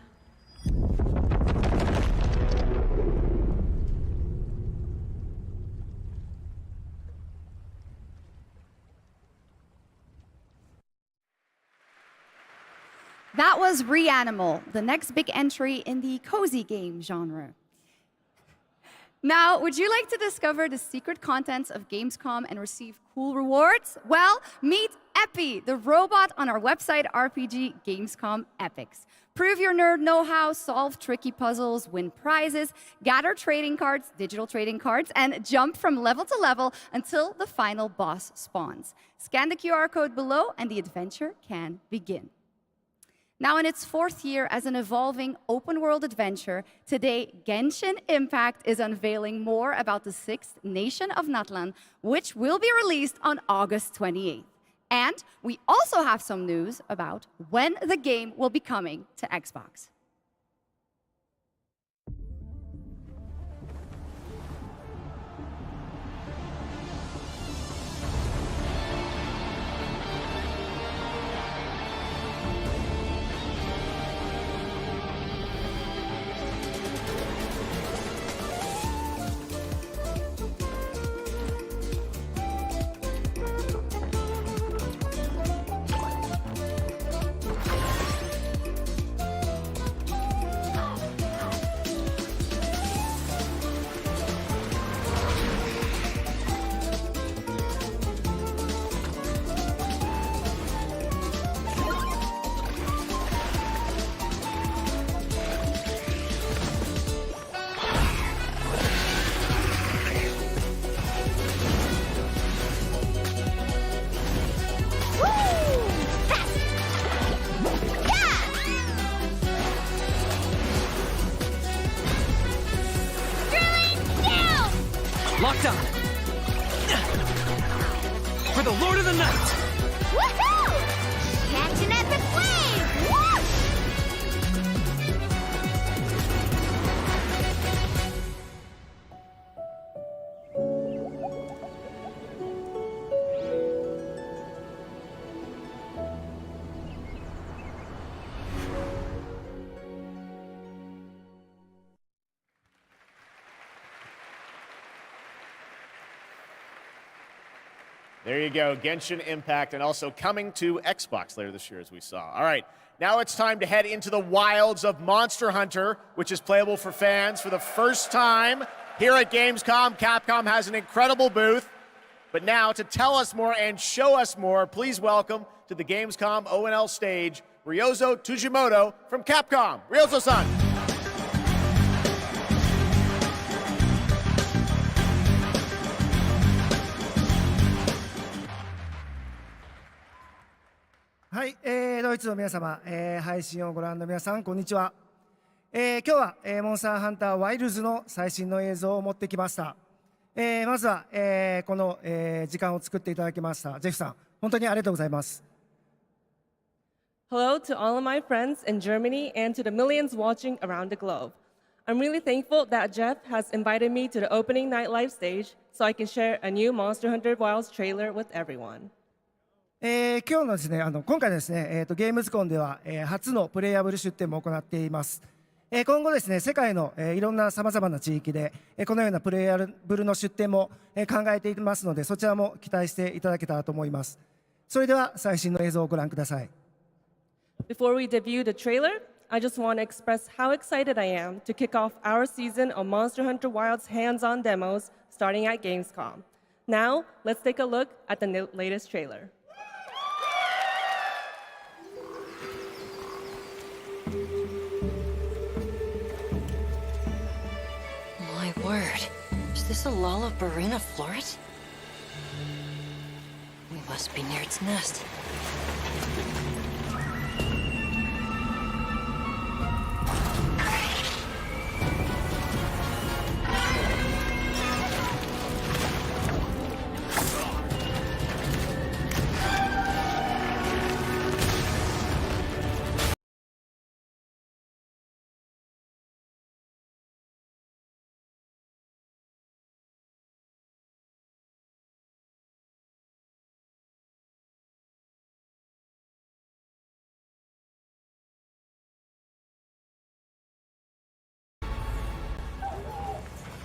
That was Reanimal, the next big entry in the cozy game genre. Now, would you like to discover the secret contents of Gamescom and receive cool rewards? Well, meet Epi, the robot on our website RPG Gamescom Epics. Prove your nerd know-how, solve tricky puzzles, win prizes, gather trading cards, digital trading cards, and jump from level to level until the final boss spawns. Scan the QR code below and the adventure can begin. Now, in its 4th year as an evolving open-world adventure, today Genshin Impact is unveiling more about the 6th Nation of Natlan, which will be released on August 28th. And we also have some news about when the game will be coming to Xbox. Locked on. For the Lord of the Night. Woohoo! Catch an epic wave! Whoosh! There you go, Genshin Impact, and also coming to Xbox later this year, as we saw. All right, now it's time to head into the wilds of Monster Hunter, which is playable for fans for the first time here at Gamescom. Capcom has an incredible booth. But now, to tell us more and show us more, please welcome to the Gamescom ONL stage, Ryozo Tujimoto from Capcom. Ryozo-san.はい、ドイツの皆様、配信をご覧の皆さん、こんにちは。今日は、モンスターハンターワイルズの最新の映像を持ってきました。まずは、この、時間を作っていただきましたジェフさん、本当にありがとうございます。Hello to all of my friends in Germany and to the millions watching around the globe. I'm really thankful that Geoff has invited me to the opening night live stage so I can share a new Monster Hunter Wilds trailer with everyone. 今日のですね、今回のですね、ゲームズコンでは、初のプレイヤブル出展も行っています。今後ですね、世界の、いろんなさまざまな地域で、このようなプレイヤブルの出展も、考えていますので、そちらも期待していただけたらと思います。それでは最新の映像をご覧ください。Before we debut the trailer, I just want to express how excited I am to kick off our season of Monster Hunter Wilds hands-on demos starting at Gamescom. Now, let's take a look at the latest trailer. My word, is this a Lollabarina floret? We must be near its nest.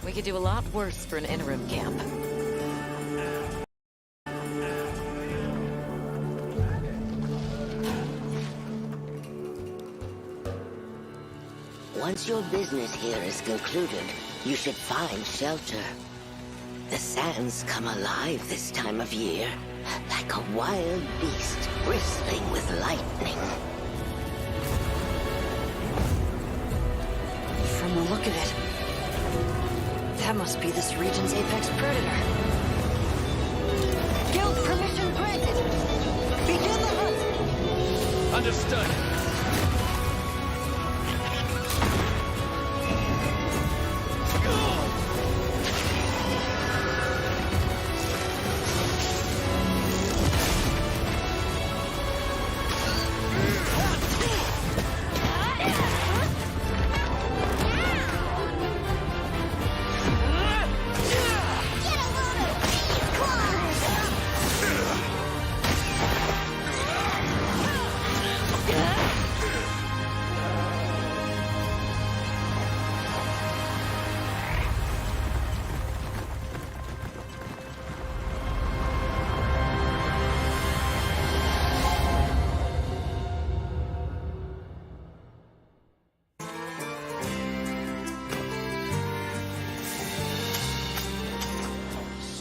We could do a lot worse for an interim camp. Once your business here is concluded, you should find shelter. The sands come alive this time of year, like a wild beast bristling with lightning. From the look of it, that must be this region's apex predator. Guild permission granted. Begin the hunt. Understood.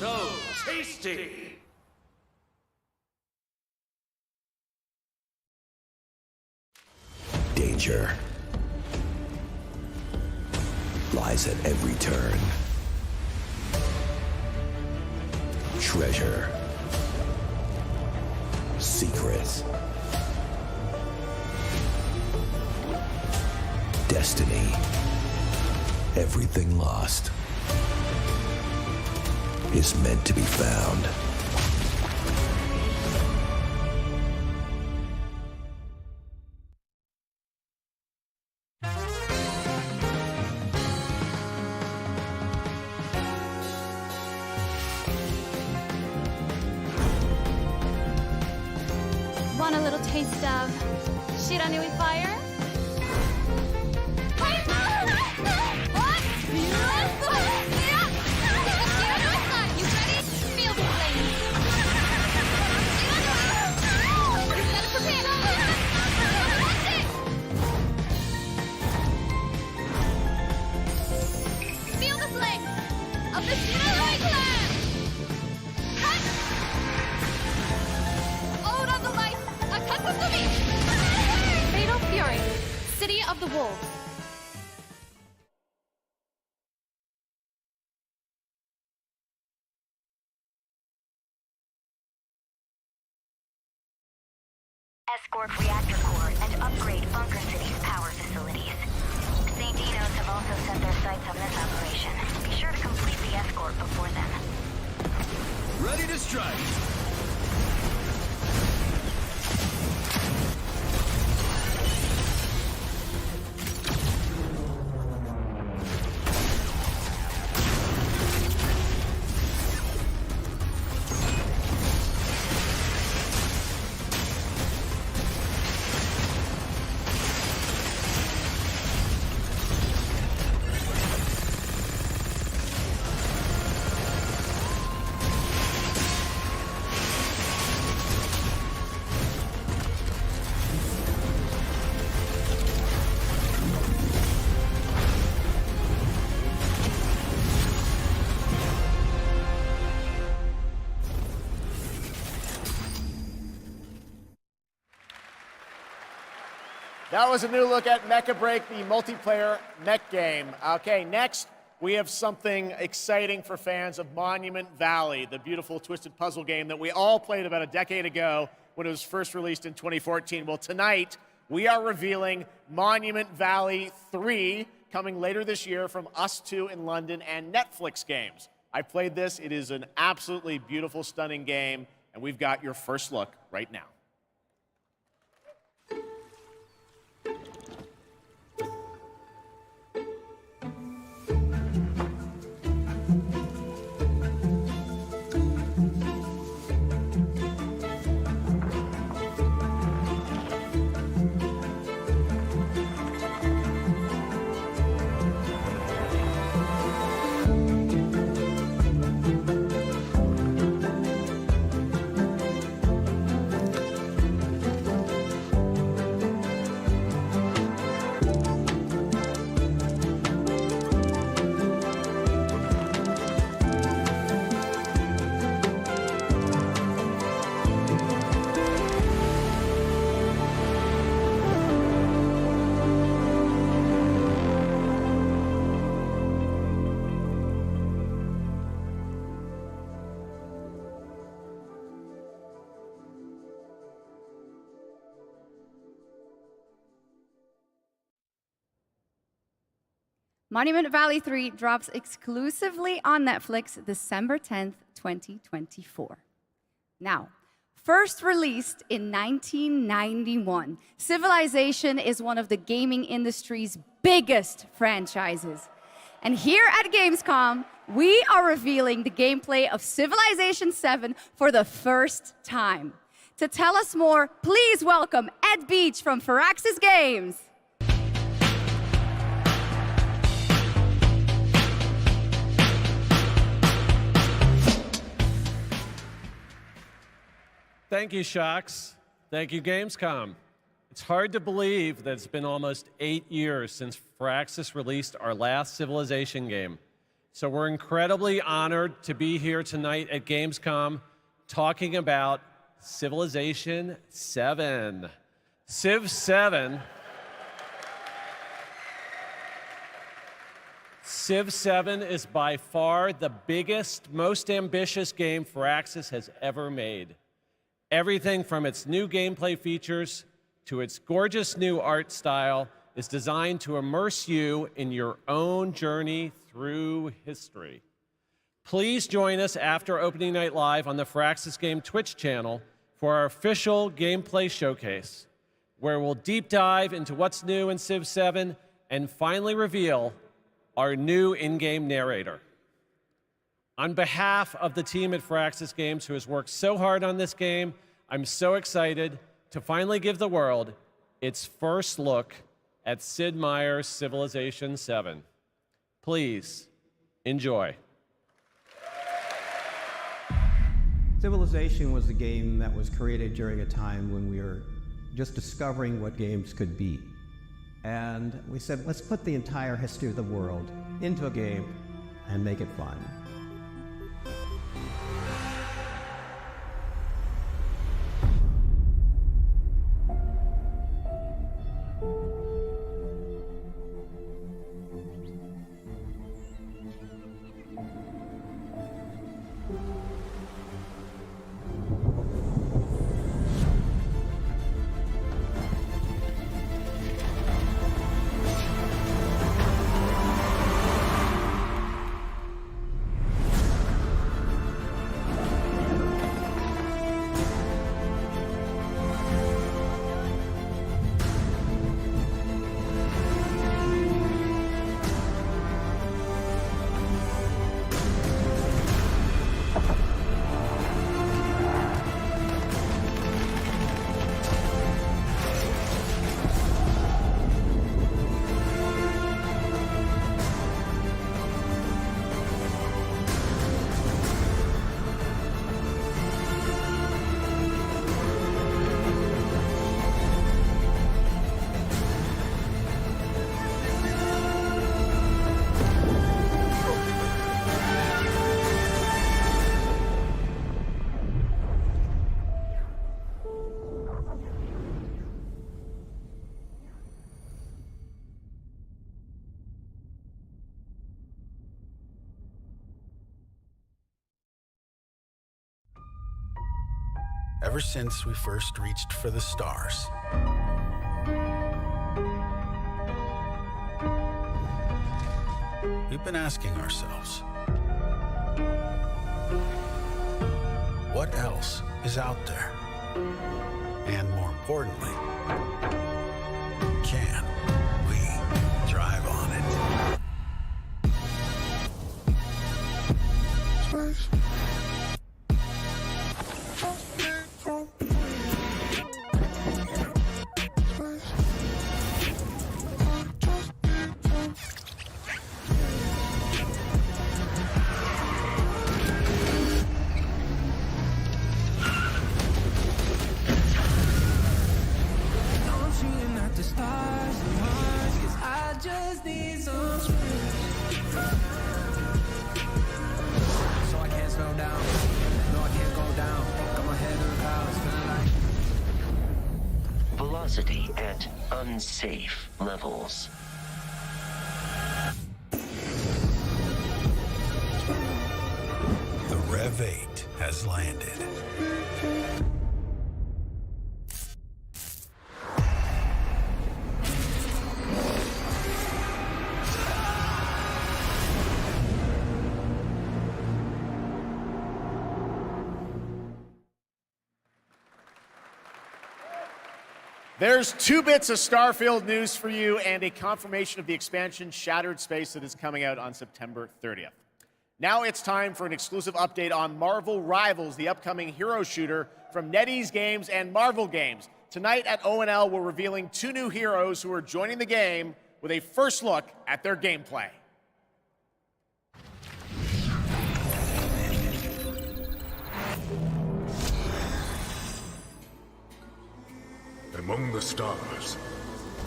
So tasty! Danger lies at every turn. Treasure. Secrets. Destiny. Everything lost is meant to be found. Want a little taste of Shiranui fire? Feel the flame of the Shiranui clan! Ode of the light, Akatsuki! Fatal Fury, City of the Wolves. Escort reactor core and upgrade Bunker City's power facilities. St. Dino's have also set their sights on this operation. Be sure to complete the escort before then. Ready to strike. That was a new look at Mecha Break, the multiplayer mech game. Okay, next we have something exciting for fans of Monument Valley, the beautiful twisted puzzle game that we all played about a decade ago when it was first released in 2014. Well, tonight we are revealing Monument Valley 3, coming later this year from Us 2 in London and Netflix Games. I played this. It is an absolutely beautiful, stunning game, and we've got your first look right now. Monument Valley 3 drops exclusively on Netflix December 10th, 2024. Now, first released in 1991, Civilization is one of the gaming industry's biggest franchises. And here at Gamescom, we are revealing the gameplay of Civilization 7 for the first time. To tell us more, please welcome Ed Beach from Firaxis Games. Thank you, Shocks. Thank you, Gamescom. It's hard to believe that it's been almost 8 years since Firaxis released our last Civilization game. So we're incredibly honored to be here tonight at Gamescom talking about Civilization 7. Civ 7. Civ 7 is by far the biggest, most ambitious game Firaxis has ever made. Everything from its new gameplay features to its gorgeous new art style is designed to immerse you in your own journey through history. Please join us after opening night live on the Firaxis Game Twitch channel for our official gameplay showcase, where we'll deep dive into what's new in Civ 7 and finally reveal our new in-game narrator. On behalf of the team at Firaxis Games who has worked so hard on this game, I'm so excited to finally give the world its first look at Sid Meier's Civilization 7. Please, enjoy. Civilization was a game that was created during a time when we were just discovering what games could be. And we said, let's put the entire history of the world into a game and make it fun. Ever since we first reached for the stars, we've been asking ourselves, what else is out there? And more importantly, can we drive on it? Space. Velocity at unsafe levels. The Rev 8 has landed. There's 2 bits of Starfield news for you and a confirmation of the expansion Shattered Space that is coming out on September 30th. Now it's time for an exclusive update on Marvel Rivals, the upcoming hero shooter from NetEase Games and Marvel Games. Tonight at ONL, we're revealing 2 new heroes who are joining the game with a first look at their gameplay. Among the stars,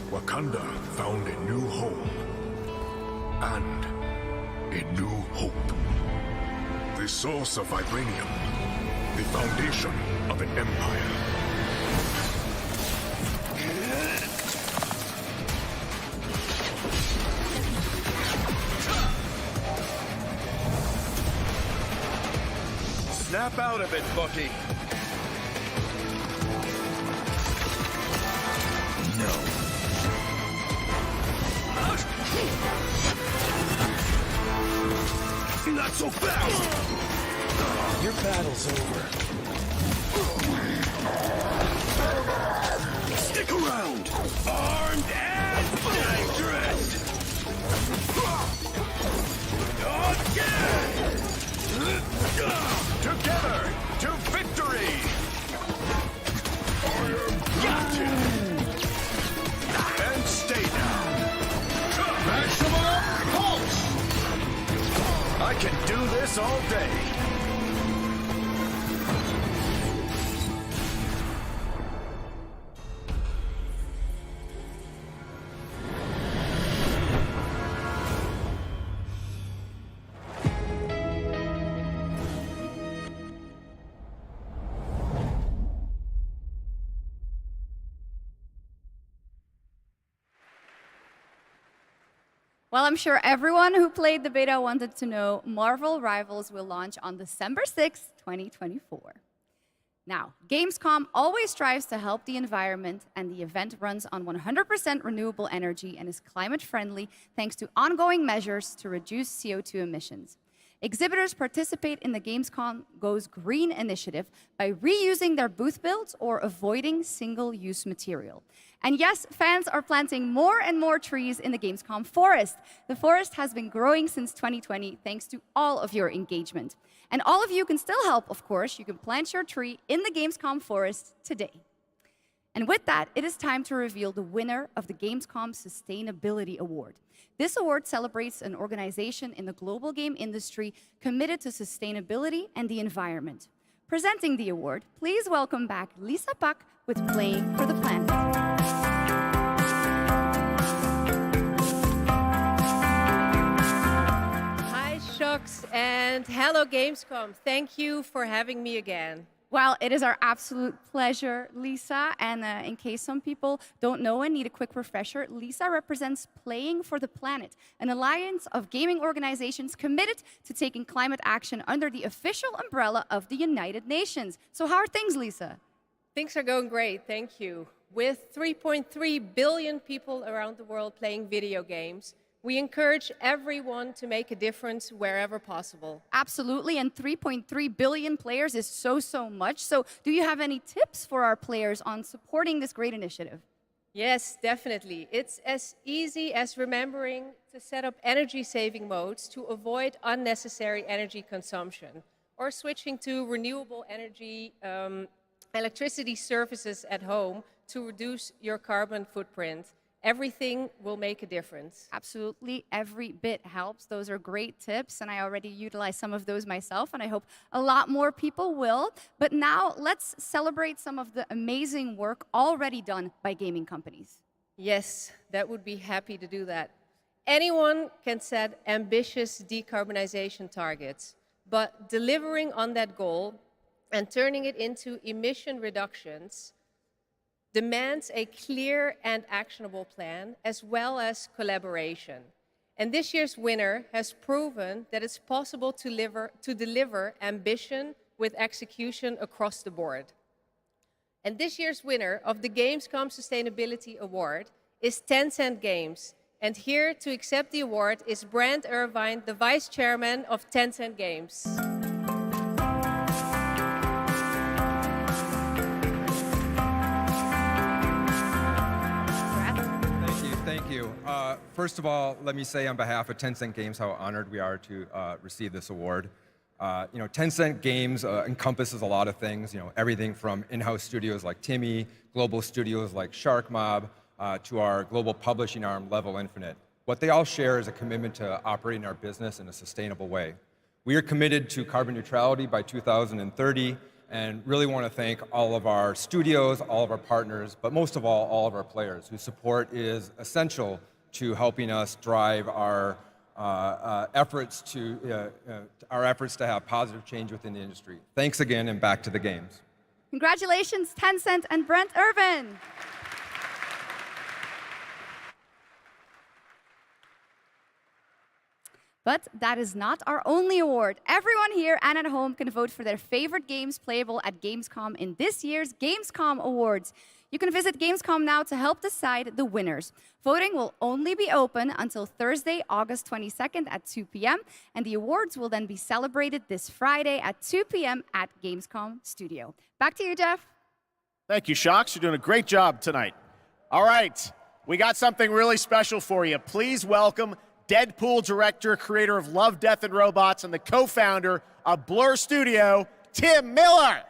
Wakanda found a new home and a new hope. The source of vibranium, the foundation of an empire. Snap out of it, Bucky. Not so fast! Your battle's over. Stick around! Armed and dangerous! Again! Together to victory! Gotcha! And stay down! Maximum pulse! I can do this all day. Well, I'm sure everyone who played the beta wanted to know Marvel Rivals will launch on December 6th, 2024. Now, Gamescom always strives to help the environment, and the event runs on 100% renewable energy and is climate friendly thanks to ongoing measures to reduce CO2 emissions. Exhibitors participate in the Gamescom Goes Green initiative by reusing their booth builds or avoiding single-use material. And yes, fans are planting more and more trees in the Gamescom forest. The forest has been growing since 2020 thanks to all of your engagement. And all of you can still help, of course. You can plant your tree in the Gamescom forest today. And with that, it is time to reveal the winner of the Gamescom Sustainability Award. This award celebrates an organization in the global game industry committed to sustainability and the environment. Presenting the award, please welcome back Lisa Pak with Playing for the Planet. Hi, Shocks, and hello, Gamescom. Thank you for having me again. Well, it is our absolute pleasure, Lisa. And in case some people don't know and need a quick refresher, Lisa represents Playing for the Planet, an alliance of gaming organizations committed to taking climate action under the official umbrella of the United Nations. So how are things, Lisa? Things are going great, thank you. With 3.3 billion people around the world playing video games, we encourage everyone to make a difference wherever possible. Absolutely, and 3.3 billion players is so much. So do you have any tips for our players on supporting this great initiative? Yes, definitely. It's as easy as remembering to set up energy-saving modes to avoid unnecessary energy consumption, or switching to renewable energy electricity services at home to reduce your carbon footprint. Everything will make a difference. Absolutely, every bit helps. Those are great tips, and I already utilize some of those myself, and I hope a lot more people will. But now, let's celebrate some of the amazing work already done by gaming companies. Yes, that would be happy to do that. Anyone can set ambitious decarbonization targets, but delivering on that goal and turning it into emission reductions demands a clear and actionable plan, as well as collaboration. And this year's winner has proven that it's possible to deliver ambition with execution across the board. And this year's winner of the Gamescom Sustainability Award is Tencent Games. And here to accept the award is Brand Irvine, the Vice Chairman of Tencent Games. you. First of all, let me say on behalf of Tencent Games how honored we are to receive this award. Tencent Games encompasses a lot of things, everything from in-house studios like Timmy, global studios like Shark Mob, to our global publishing arm, Level Infinite. What they all share is a commitment to operating our business in a sustainable way. We are committed to carbon neutrality by 2030, and really want to thank all of our studios, all of our partners, but most of all of our players, whose support is essential to helping us drive our efforts to have positive change within the industry. Thanks again, and back to the games. Congratulations, Tencent and Brent Irvin. But that is not our only award. Everyone here and at home can vote for their favorite games playable at Gamescom in this year's Gamescom Awards. You can visit Gamescom now to help decide the winners. Voting will only be open until Thursday, August 22nd at 2 p.m. And the awards will then be celebrated this Friday at 2 p.m. at Gamescom Studio. Back to you, Geoff. Thank you, Shocks. You're doing a great job tonight. All right, we got something really special for you. Please welcome Deadpool director, creator of Love, Death, and Robots, and the co-founder of Blur Studio, Tim Miller.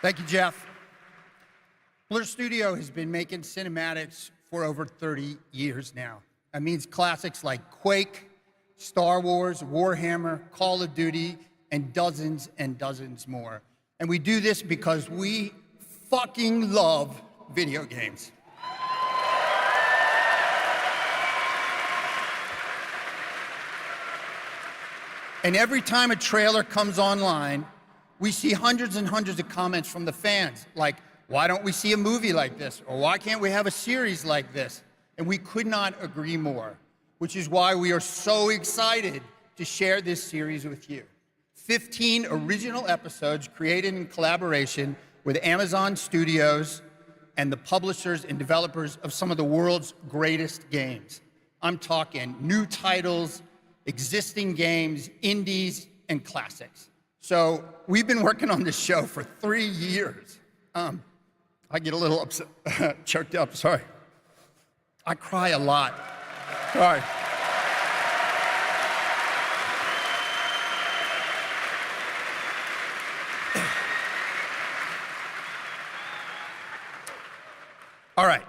Thank you, Jeff. Blur Studio has been making cinematics for over 30 years now. That means classics like Quake, Star Wars, Warhammer, Call of Duty, and dozens more. And we do this because we fucking love video games. And every time a trailer comes online, we see hundreds and hundreds of comments from the fans, like, why don't we see a movie like this? Or why can't we have a series like this? And we could not agree more, which is why we are so excited to share this series with you. 15 original episodes created in collaboration with Amazon Studios and the publishers and developers of some of the world's greatest games. I'm talking new titles, existing games, indies, and classics. So we've been working on this show for 3 years. I get a little upset, choked up, sorry. I cry a lot. Sorry. All right,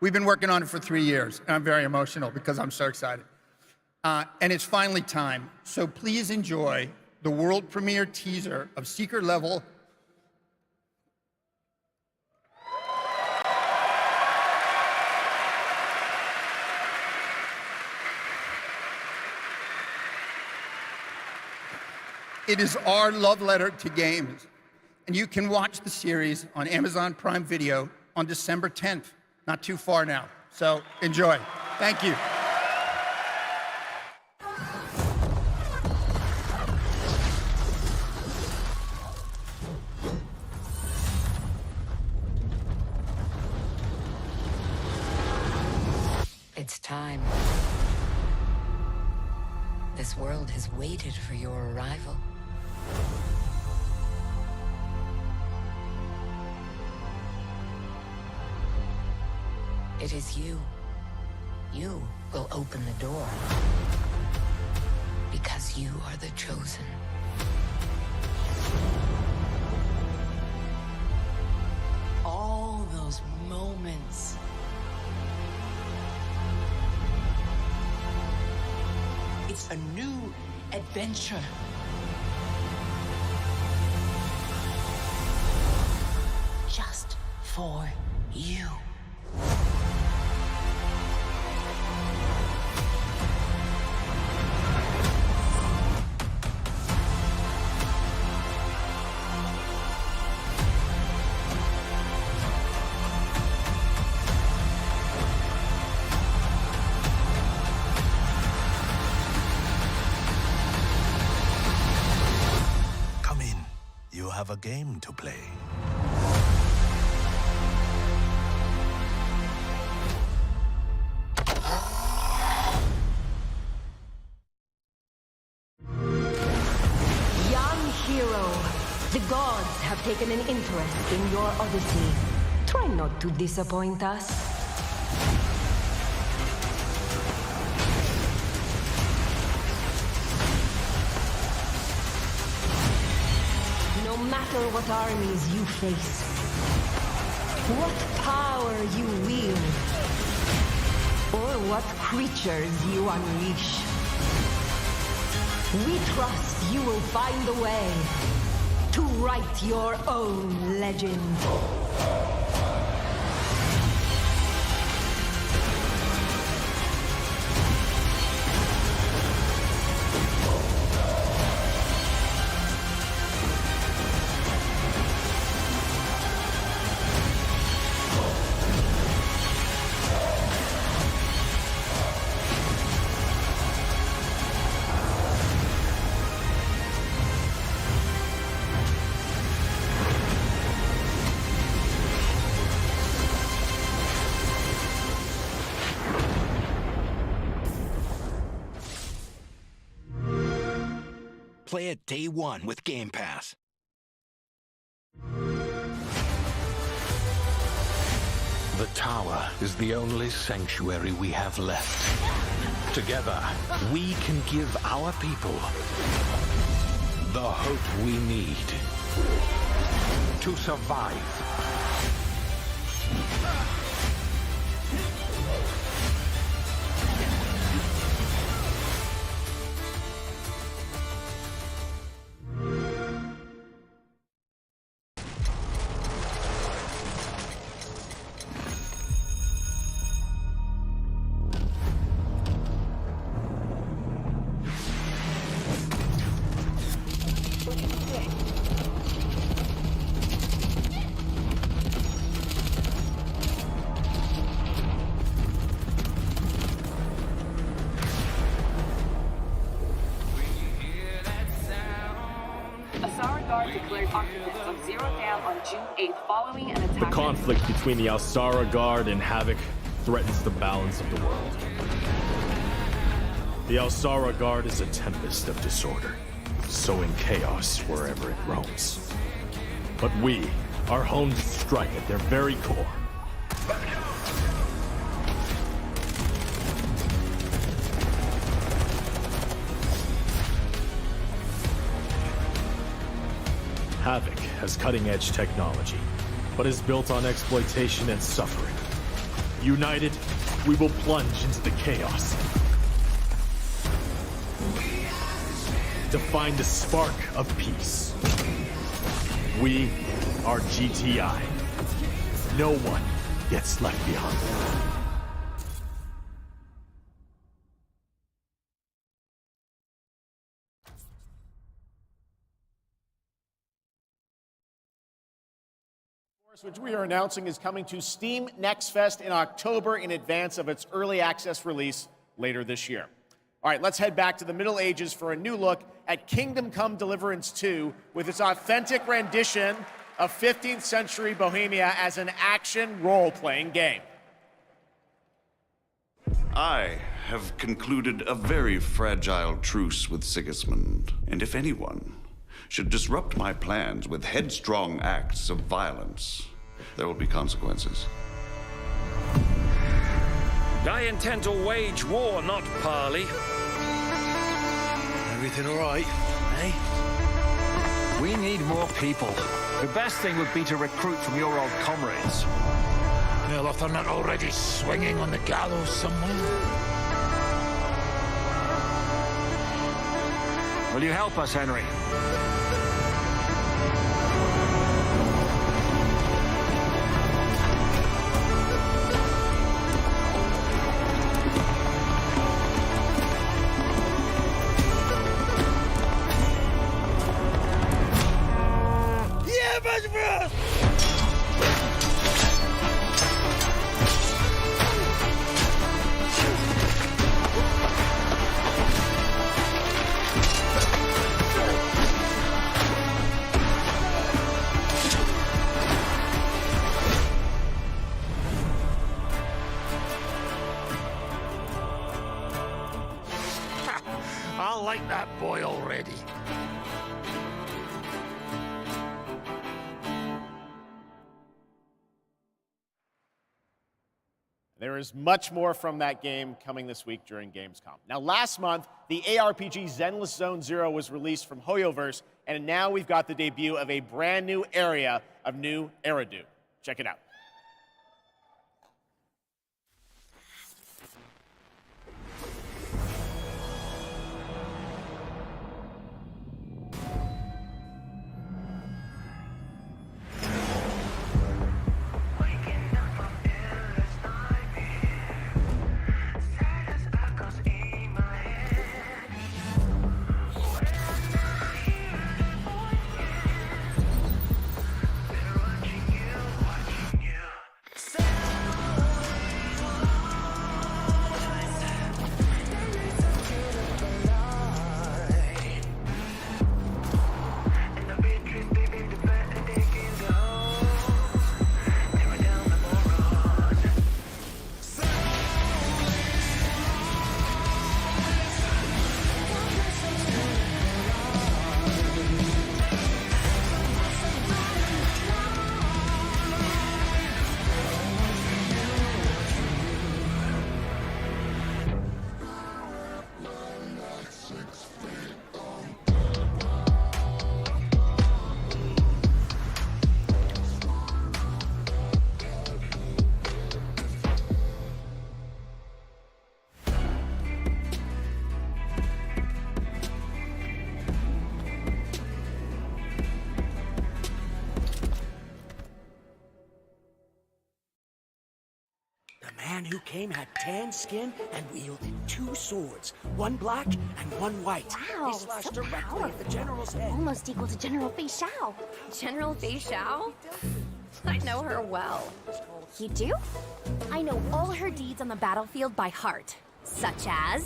we've been working on it for 3 years, and I'm very emotional because I'm so excited. And it's finally time, so please enjoy the world premiere teaser of Secret Level. It is our love letter to games, and you can watch the series on Amazon Prime Video on December 10th, not too far now. So enjoy. Thank you. It's time. This world has waited for your arrival. It is you. You will open the door. Because you are the chosen. All those moments. It's a new adventure. Just for you. Have a game to play. Young hero, The gods have taken an interest in your odyssey. Try not to disappoint us. No matter what armies you face, what power you wield, or what creatures you unleash, we trust you will find a way to write your own legend. Play it day one with Game Pass. The tower is the only sanctuary we have left. Together, we can give our people the hope we need to survive. The conflict between the Alsara Guard and Havoc threatens the balance of the world. The Alsara Guard is a tempest of disorder, sowing chaos wherever it roams. But we are honed to strike at their very core. Havoc has cutting-edge technology, but is built on exploitation and suffering. United, we will plunge into the chaos to find a spark of peace. We are GTI. No one gets left behind. Which we are announcing is coming to Steam Next Fest in October in advance of its early access release later this year. All right, let's head back to the Middle Ages for a new look at Kingdom Come Deliverance 2 with its authentic rendition of 15th century Bohemia as an action role-playing game. I have concluded a very fragile truce with Sigismund, and if anyone should disrupt my plans with headstrong acts of violence, there will be consequences. I intend to wage war, not parley. Everything all right, eh? We need more people. The best thing would be to recruit from your old comrades. Well, if they're not already swinging on the gallows somewhere. Will you help us, Henry? I like that boy already. There is much more from that game coming this week during Gamescom. Now, last month, the ARPG Zenless Zone Zero was released from Hoyoverse, and now we've got the debut of a brand new area of New Eridu. Check it out. The man who came had tan skin and wielded 2 swords, one black and one white. Wow, He slashed so directly at the powerful. general's head. Almost equal to General Fei Shao. General Fei Shao? I know her well. You do? I know all her deeds on the battlefield by heart. Such as...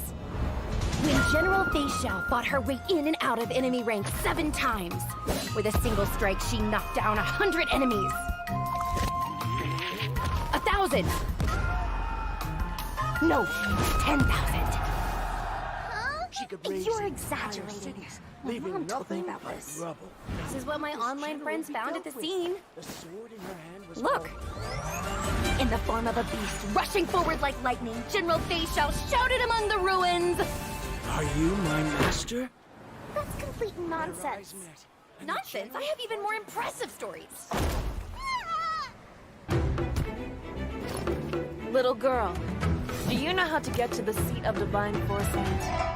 when General Fei Shao fought her way in and out of enemy ranks 7 times. With a single strike, she knocked down 100 enemies. 1,000! No, 10,000. She could raise You're entire exaggerating. cities, My leaving mom told me nothing about but this. rubble. This is what my online friends found at the scene. The sword in her hand was Look! In the form of a beast, rushing forward like lightning, General Fei Shao shouted among the ruins! Are you my master? That's complete nonsense. Nonsense? I have even more impressive stories. Little girl, do you know how to get to the seat of divine foresight?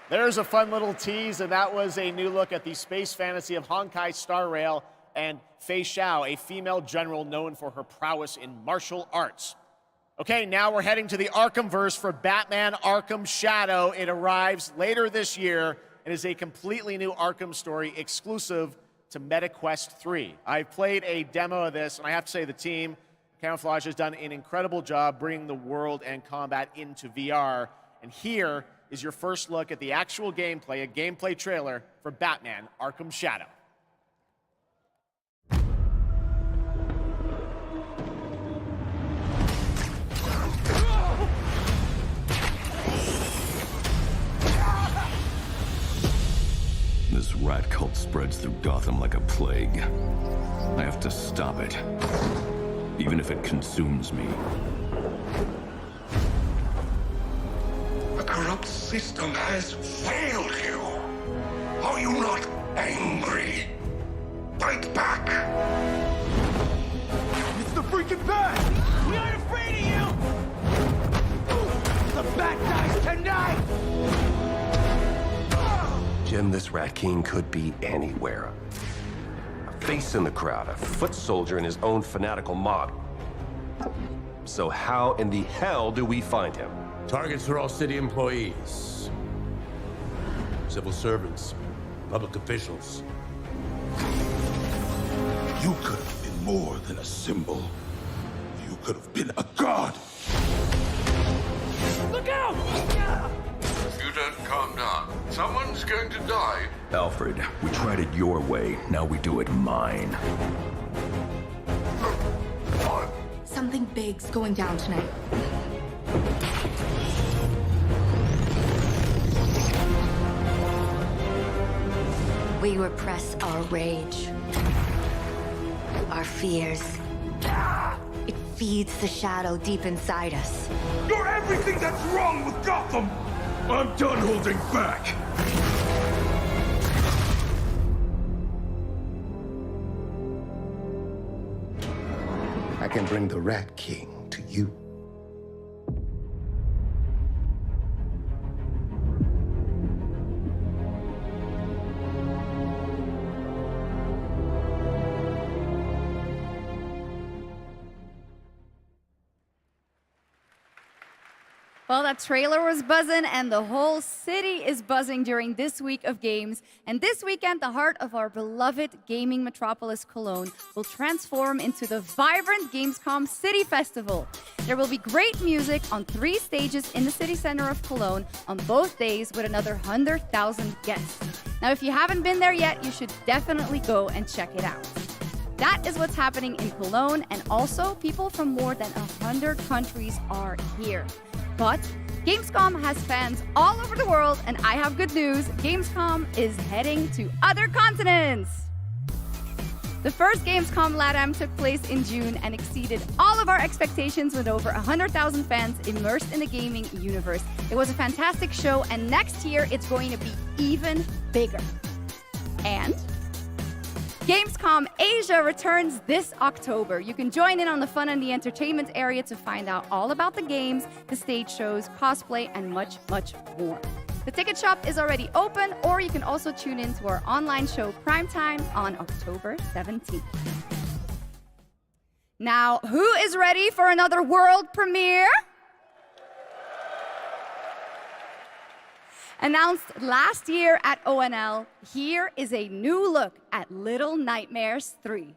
There's a fun little tease, and that was a new look at the space fantasy of Honkai Star Rail and Fei Shao, a female general known for her prowess in martial arts. Okay, now we're heading to the Arkhamverse for Batman Arkham Shadow. It arrives later this year and is a completely new Arkham story exclusive to MetaQuest 3. I've played a demo of this, and I have to say the team, Camouflage, has done an incredible job bringing the world and combat into VR. And here is your first look at the actual gameplay, a gameplay trailer for Batman Arkham Shadow. This rat cult spreads through Gotham like a plague. I have to stop it, even if it consumes me. The corrupt system has failed you. Are you not angry? Fight back! It's the freaking Bat! We aren't afraid of you! The Bat dies tonight! Jim, this Rat King could be anywhere. A face in the crowd, a foot soldier in his own fanatical mob. So how in the hell do we find him? Targets are all city employees, civil servants, public officials. You could have been more than a symbol. You could have been a god. Look out! You don't calm down. Someone's going to die. Alfred, we tried it your way. Now we do it mine. Something big's going down tonight. We repress our rage, our fears. It feeds the shadow deep inside us. You're everything that's wrong with Gotham! I'm done holding back! I can bring the Rat King to you. Well, that trailer was buzzing, and the whole city is buzzing during this week of games. And this weekend, the heart of our beloved gaming metropolis, Cologne, will transform into the vibrant Gamescom City Festival. There will be great music on 3 stages in the city center of Cologne on both days with another 100,000 guests. Now, if you haven't been there yet, you should definitely go and check it out. That is what's happening in Cologne, and also people from more than 100 countries are here. But Gamescom has fans all over the world, and I have good news. Gamescom is heading to other continents. The first Gamescom LATAM took place in June and exceeded all of our expectations with over 100,000 fans immersed in the gaming universe. It was a fantastic show, and next year it's going to be even bigger. And Gamescom Asia returns this October. You can join in on the fun and the entertainment area to find out all about the games, the stage shows, cosplay, and much, much more. The ticket shop is already open, or you can also tune in to our online show Primetime on October 17th. Now, who is ready for another world premiere? Announced last year at ONL, here is a new look at Little Nightmares 3.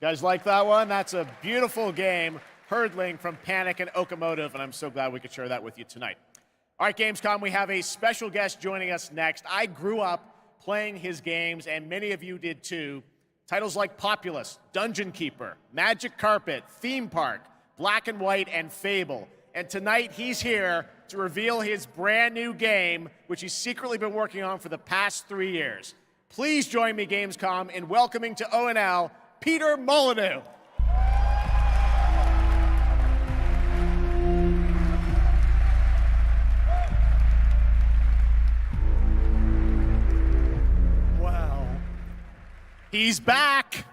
guys like that one? That's a beautiful game, Hurdling from Panic and Okamotive, and I'm so glad we could share that with you tonight. All right, Gamescom, we have a special guest joining us next. I grew up playing his games, and many of you did too. Titles like Populous, Dungeon Keeper, Magic Carpet, Theme Park, Black and White, and Fable. And tonight he's here to reveal his brand new game, which he's secretly been working on for the past 3 years. Please join me, Gamescom, in welcoming to ONL, Peter Molyneux. Wow. He's back.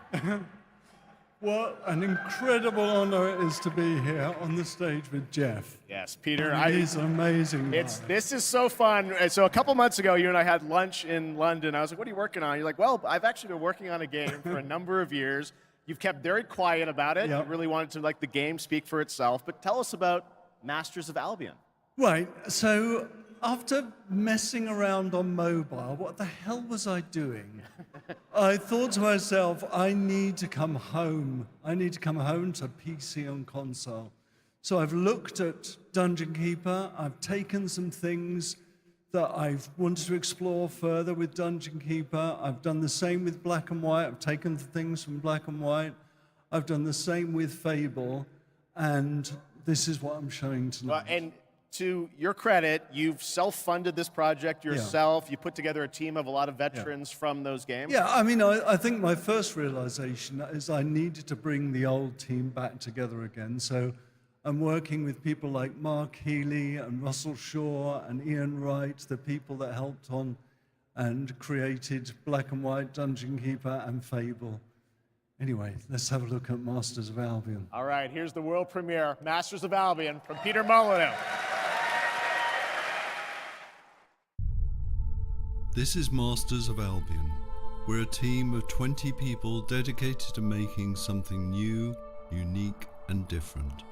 What an incredible honor it is to be here on the stage with Geoff. Yes, Peter. He's amazing. This is so fun. So a couple months ago, you and I had lunch in London. I was like, what are you working on? You're like, well, I've actually been working on a game for a number of years. You've kept very quiet about it. Yep. You really wanted to let the game speak for itself. But tell us about Masters of Albion. Right, so after messing around on mobile, what the hell was I doing? I thought to myself, I need to come home. I need to come home to PC and console. So I've looked at Dungeon Keeper. I've taken some things that I've wanted to explore further with Dungeon Keeper. I've done the same with Black and White. I've taken things from Black and White. I've done the same with Fable. And this is what I'm showing tonight. And to your credit, you've self-funded this project yourself. Yeah. You put together a team of a lot of veterans from those games. Yeah, I mean, I think my first realization is I needed to bring the old team back together again. So I'm working with people like Mark Healy and Russell Shaw and Ian Wright, the people that helped on and created Black and White, Dungeon Keeper, and Fable. Anyway, let's have a look at Masters of Albion. All right, here's the world premiere, Masters of Albion, from Peter Molyneux. This is Masters of Albion. We're a team of 20 people dedicated to making something new, unique, and different.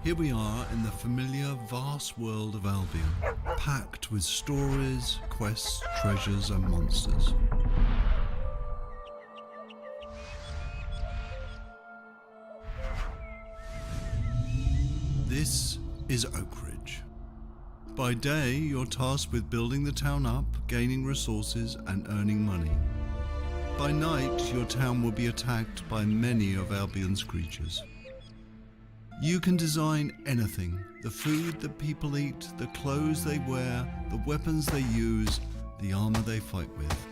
Here we are in the familiar, vast world of Albion, packed with stories, quests, treasures, and monsters. This is Oakridge. By day, you're tasked with building the town up, gaining resources, and earning money. By night, your town will be attacked by many of Albion's creatures. You can design anything: the food that people eat, the clothes they wear, the weapons they use, the armor they fight with.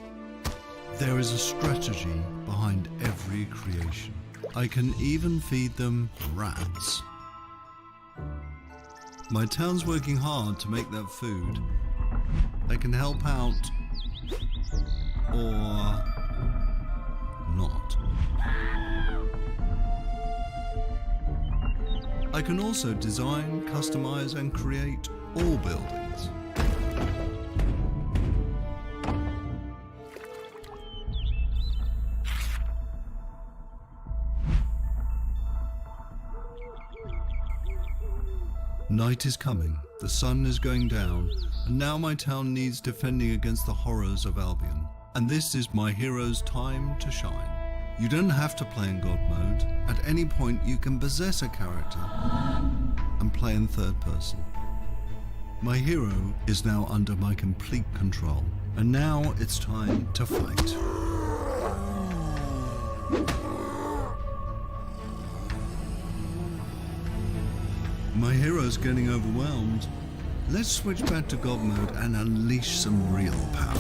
There is a strategy behind every creation. I can even feed them rats. My town's working hard to make that food. They can help out, or not. I can also design, customize, and create all buildings. Night is coming, the sun is going down, and now my town needs defending against the horrors of Albion. And this is my hero's time to shine. You don't have to play in God mode. At any point you can possess a character and play in third person. My hero is now under my complete control, and now it's time to fight. My hero's getting overwhelmed. Let's switch back to God mode and unleash some real power.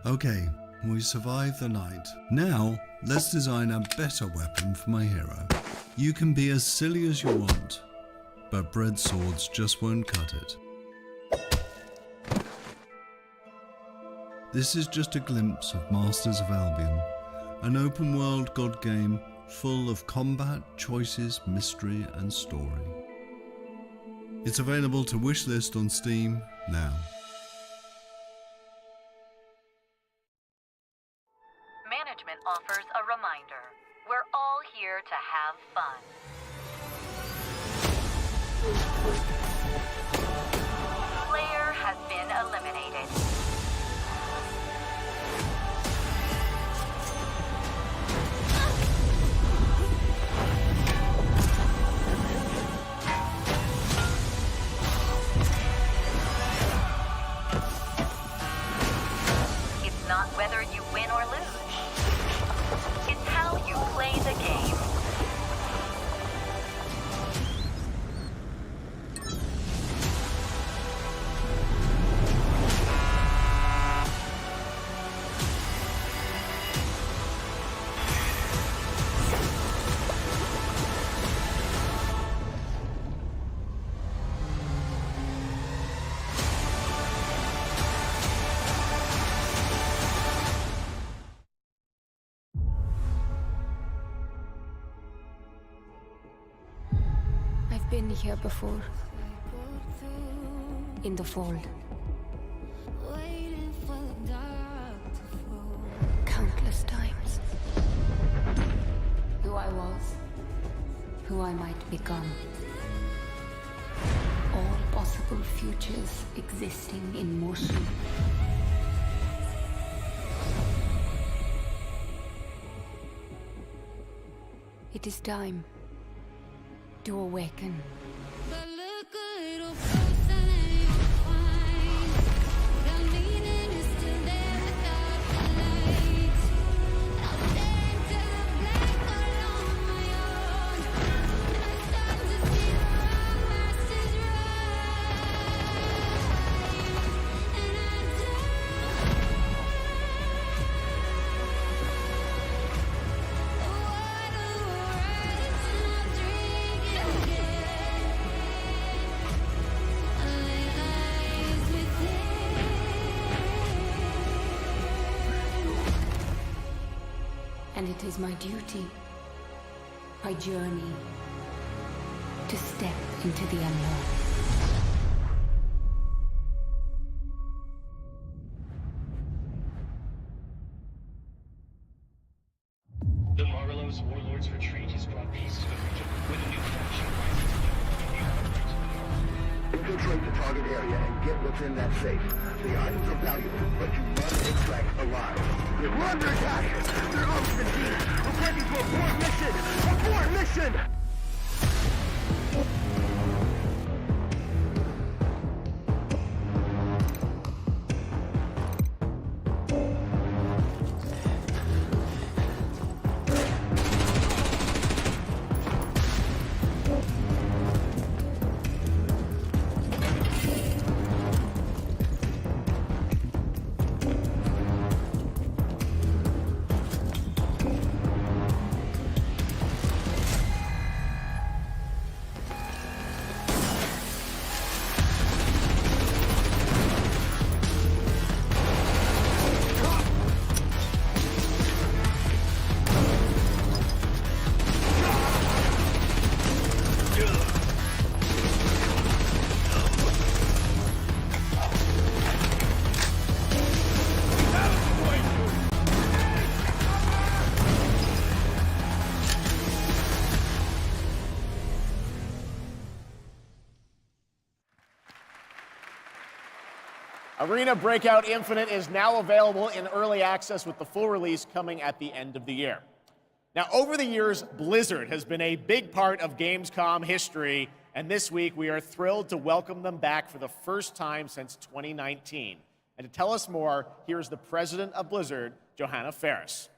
Okay, we survived the night. Now, let's design a better weapon for my hero. You can be as silly as you want, but bread swords just won't cut it. This is just a glimpse of Masters of Albion. An open-world God game full of combat, choices, mystery, and story. It's available to wishlist on Steam now. Management offers a reminder. We're all here to have fun. whether you win or lose. It's how you play the game. I've been here before. In the fold. Countless times. Who I was. Who I might become. All possible futures existing in motion. It is time to awaken. And it is my duty, my journey, to step into the unknown. The Marlowe's Warlords Retreat has brought peace to the region with a new faction rising. Infiltrate the target area and get what's in that safe. The items are valuable, but you must extract alive. We're under attack! They're on the team! We're ready to abort mission! Abort mission! Arena Breakout Infinite is now available in early access with the full release coming at the end of the year. Now, over the years, Blizzard has been a big part of Gamescom history, and this week we are thrilled to welcome them back for the first time since 2019. And to tell us more, here's the president of Blizzard, Johanna Ferris.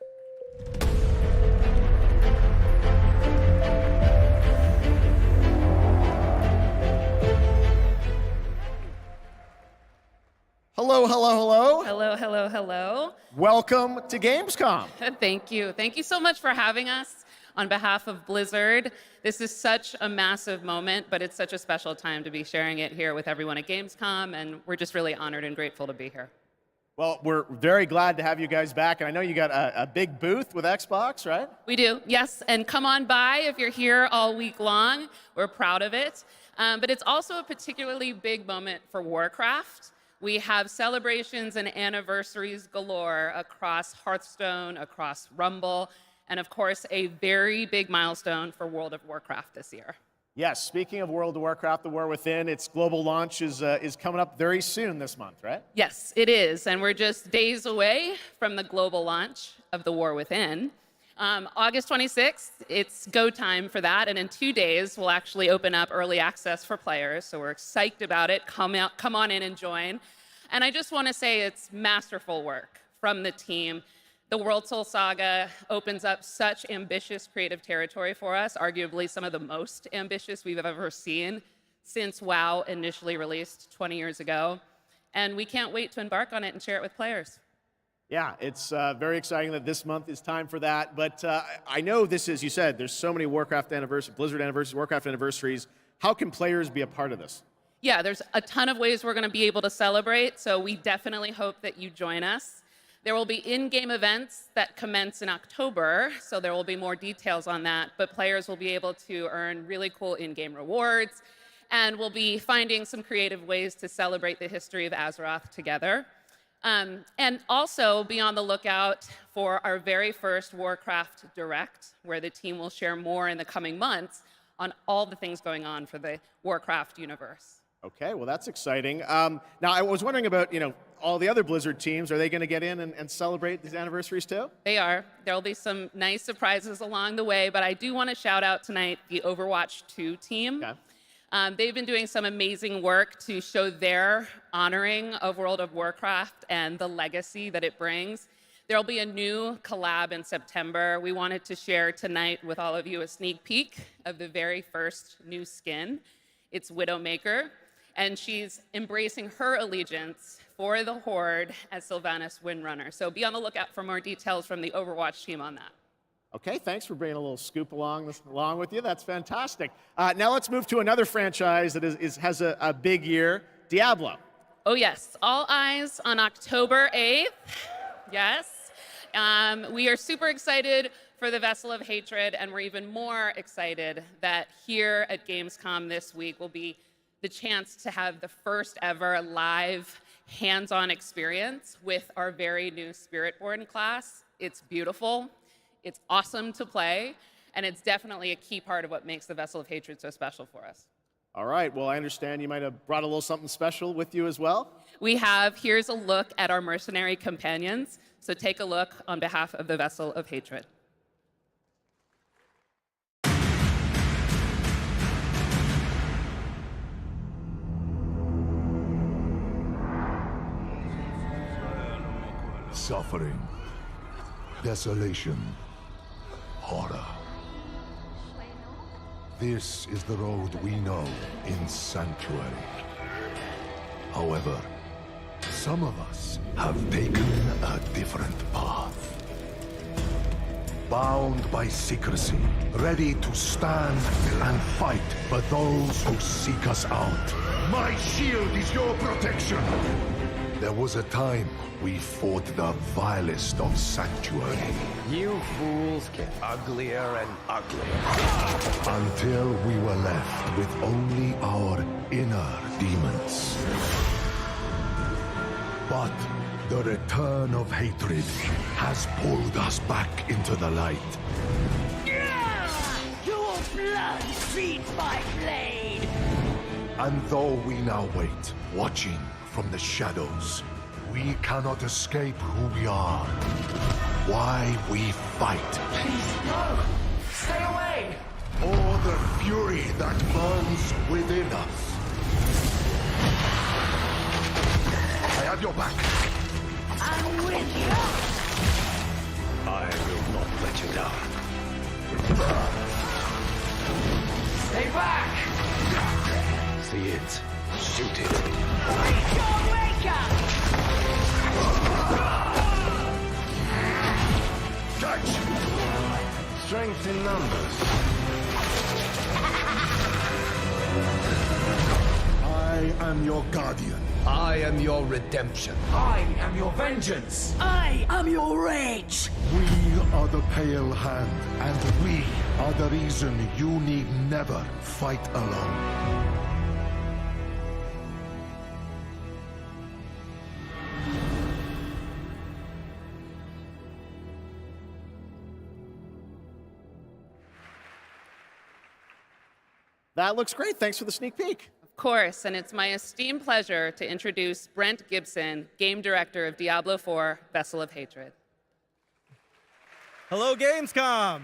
Hello, hello, hello. Hello, hello, hello. Welcome to Gamescom. Thank you. Thank you so much for having us on behalf of Blizzard. This is such a massive moment, but it's such a special time to be sharing it here with everyone at Gamescom, and we're just really honored and grateful to be here. Well, we're very glad to have you guys back, and I know you got a big booth with Xbox, right? We do, yes, and come on by if you're here all week long. We're proud of it. But it's also a particularly big moment for Warcraft. We have celebrations and anniversaries galore across Hearthstone, across Rumble, and of course, a very big milestone for World of Warcraft this year. Yes, speaking of World of Warcraft, The War Within, its global launch is coming up very soon this month, right? Yes, it is, and we're just days away from the global launch of The War Within. August 26th, it's go time for that, and in 2 days, we'll actually open up early access for players, so we're psyched about it. Come on in and join. And I just want to say it's masterful work from the team. The World Soul Saga opens up such ambitious creative territory for us, arguably some of the most ambitious we've ever seen since WoW initially released 20 years ago. And we can't wait to embark on it and share it with players. Yeah, it's very exciting that this month is time for that. But I know this is, you said, there's so many Warcraft anniversaries, Blizzard anniversaries, Warcraft anniversaries. How can players be a part of this? Yeah, there's a ton of ways we're going to be able to celebrate, so we definitely hope that you join us. There will be in-game events that commence in October, so there will be more details on that, but players will be able to earn really cool in-game rewards, and we'll be finding some creative ways to celebrate the history of Azeroth together. And also be on the lookout for our very first Warcraft Direct, where the team will share more in the coming months on all the things going on for the Warcraft universe. Okay, well, that's exciting. Now, I was wondering about, all the other Blizzard teams. Are they going to get in and celebrate these anniversaries too? They are. There'll be some nice surprises along the way, but I do want to shout out tonight the Overwatch 2 team. Okay. They've been doing some amazing work to show their honoring of World of Warcraft and the legacy that it brings. There'll be a new collab in September. We wanted to share tonight with all of you a sneak peek of the very first new skin. It's Widowmaker, and she's embracing her allegiance for the Horde as Sylvanas Windrunner. So be on the lookout for more details from the Overwatch team on that. Okay, thanks for bringing a little scoop along with you. That's fantastic. Now let's move to another franchise that has a big year, Diablo. Oh yes, all eyes on October 8th. Yes. We are super excited for the Vessel of Hatred, and we're even more excited that here at Gamescom this week will be the chance to have the first ever live hands-on experience with our very new Spiritborn class. It's beautiful, it's awesome to play, and it's definitely a key part of what makes the Vessel of Hatred so special for us. All right, well, I understand you might have brought a little something special with you as well. We have, here's a look at our mercenary companions. So take a look on behalf of the Vessel of Hatred. Suffering, desolation, horror. This is the road we know in Sanctuary. However, some of us have taken a different path. Bound by secrecy, ready to stand and fight for those who seek us out. My shield is your protection! There was a time we fought the vilest of Sanctuary. You fools get uglier and uglier. Until we were left with only our inner demons. But the return of hatred has pulled us back into the light. Your blood feeds my blade! And though we now wait, watching from the shadows, we cannot escape who we are. Why we fight. Please, no! Stay away! Or the fury that burns within us. I have your back. I'm with you! I will not let you down. Stay back! See it. Shoot it. Reach your maker! Catch! Strength in numbers. I am your guardian. I am your redemption. I am your vengeance! I am your rage! We are the Pale Hand, and we are the reason you need never fight alone. That looks great. Thanks for the sneak peek. Of course, and it's my esteemed pleasure to introduce Brent Gibson, Game Director of Diablo IV, Vessel of Hatred. Hello, Gamescom!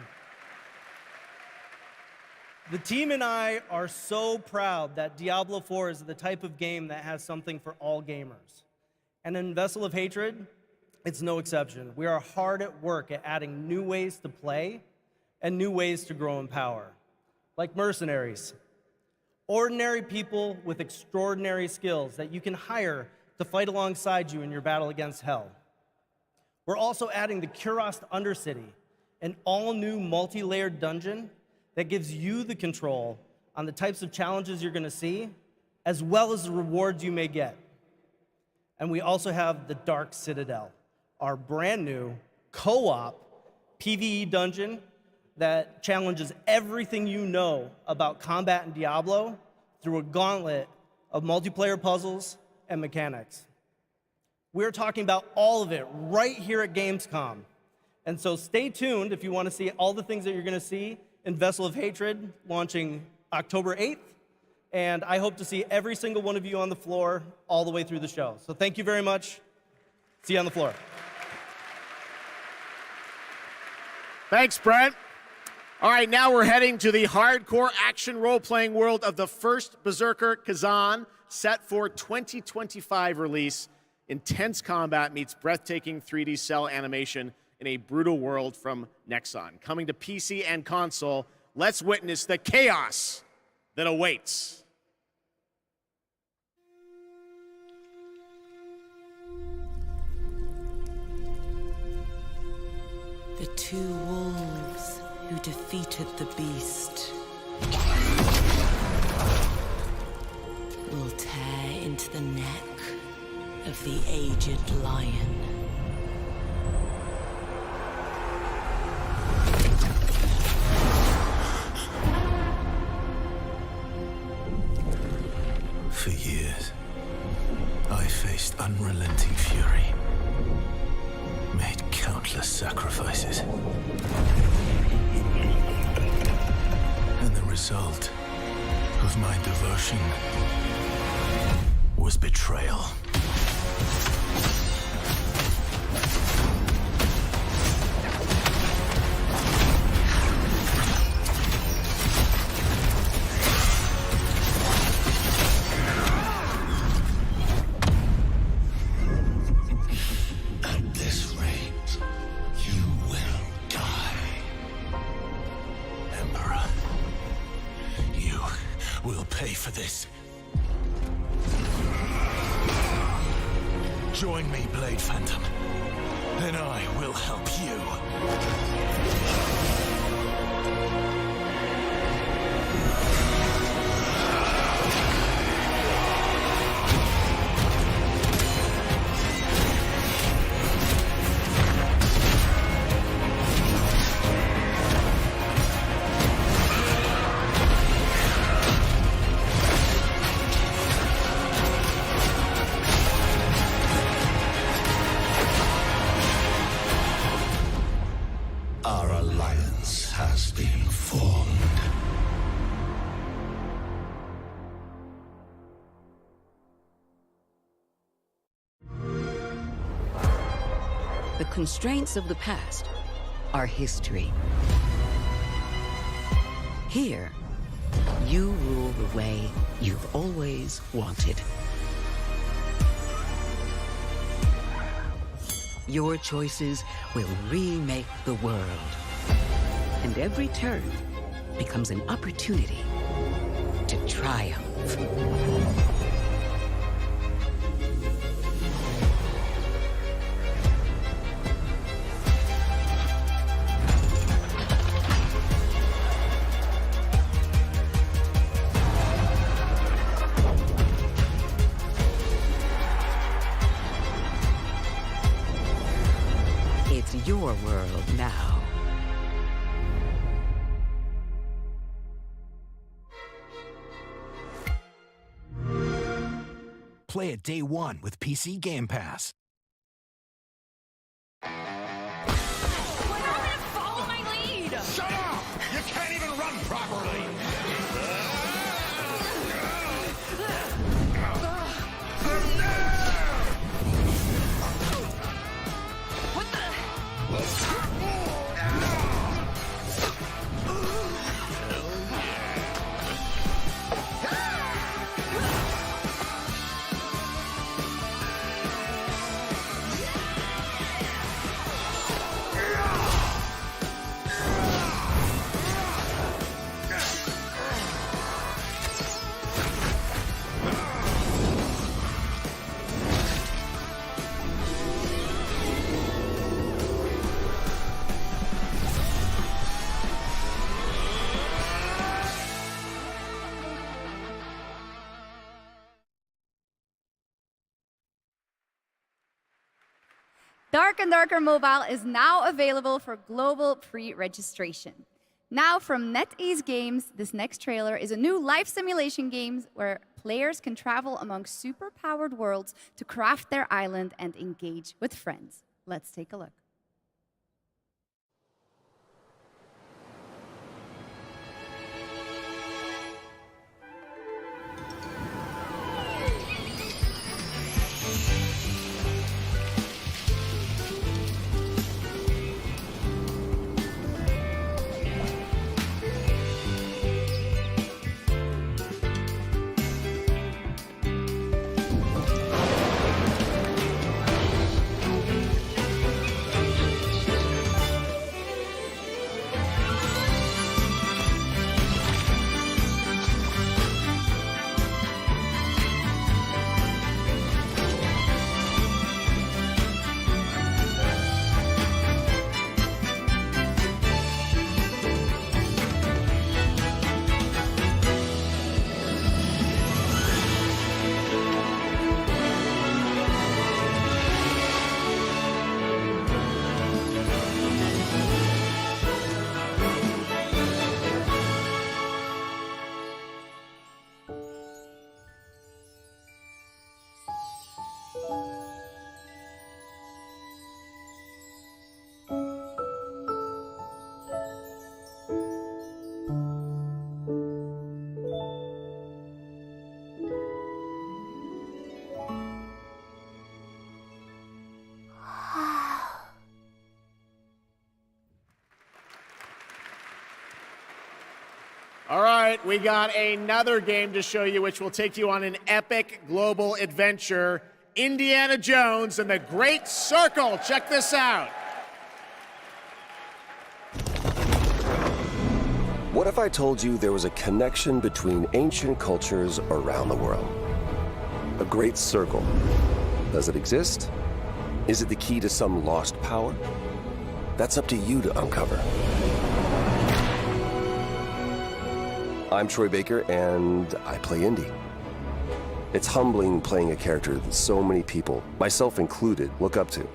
The team and I are so proud that Diablo IV is the type of game that has something for all gamers. And in Vessel of Hatred, it's no exception. We are hard at work at adding new ways to play and new ways to grow in power, like mercenaries. Ordinary people with extraordinary skills that you can hire to fight alongside you in your battle against hell. We're also adding the Kurast Undercity, an all-new multi-layered dungeon that gives you the control on the types of challenges you're going to see, as well as the rewards you may get. And we also have the Dark Citadel, our brand new co-op PvE dungeon that challenges everything you know about combat in Diablo through a gauntlet of multiplayer puzzles and mechanics. We're talking about all of it right here at Gamescom. And so stay tuned if you want to see all the things that you're going to see in Vessel of Hatred launching October 8th. And I hope to see every single one of you on the floor all the way through the show. So thank you very much. See you on the floor. Thanks, Brent. All right, now we're heading to the hardcore action role-playing world of the first Berserker Kazan, set for 2025 release. Intense combat meets breathtaking 3D cell animation in a brutal world from Nexon. Coming to PC and console, let's witness the chaos that awaits. The two wolves who defeated the beast will tear into the neck of the aged lion. For years, I faced unrelenting fury, made countless sacrifices. And the result of my devotion was betrayal. At this rate, you will die. Emperor, you will pay for this. Join me, Blade Phantom, and I will help you. Our alliance has been formed. The constraints of the past are history. Here, you rule the way you've always wanted. Your choices will remake the world. And every turn becomes an opportunity to triumph. It's your world now. Play it day one with PC Game Pass. Follow my lead! Shut up! You can't even run properly! What the? Dark and Darker Mobile is now available for global pre-registration. Now from NetEase Games, this next trailer is a new life simulation game where players can travel among super-powered worlds to craft their island and engage with friends. Let's take a look. All right, we got another game to show you, which will take you on an epic global adventure. Indiana Jones and the Great Circle. Check this out. What if I told you there was a connection between ancient cultures around the world? A great circle. Does it exist? Is it the key to some lost power? That's up to you to uncover. I'm Troy Baker, and I play Indy. It's humbling playing a character that so many people, myself included, look up to.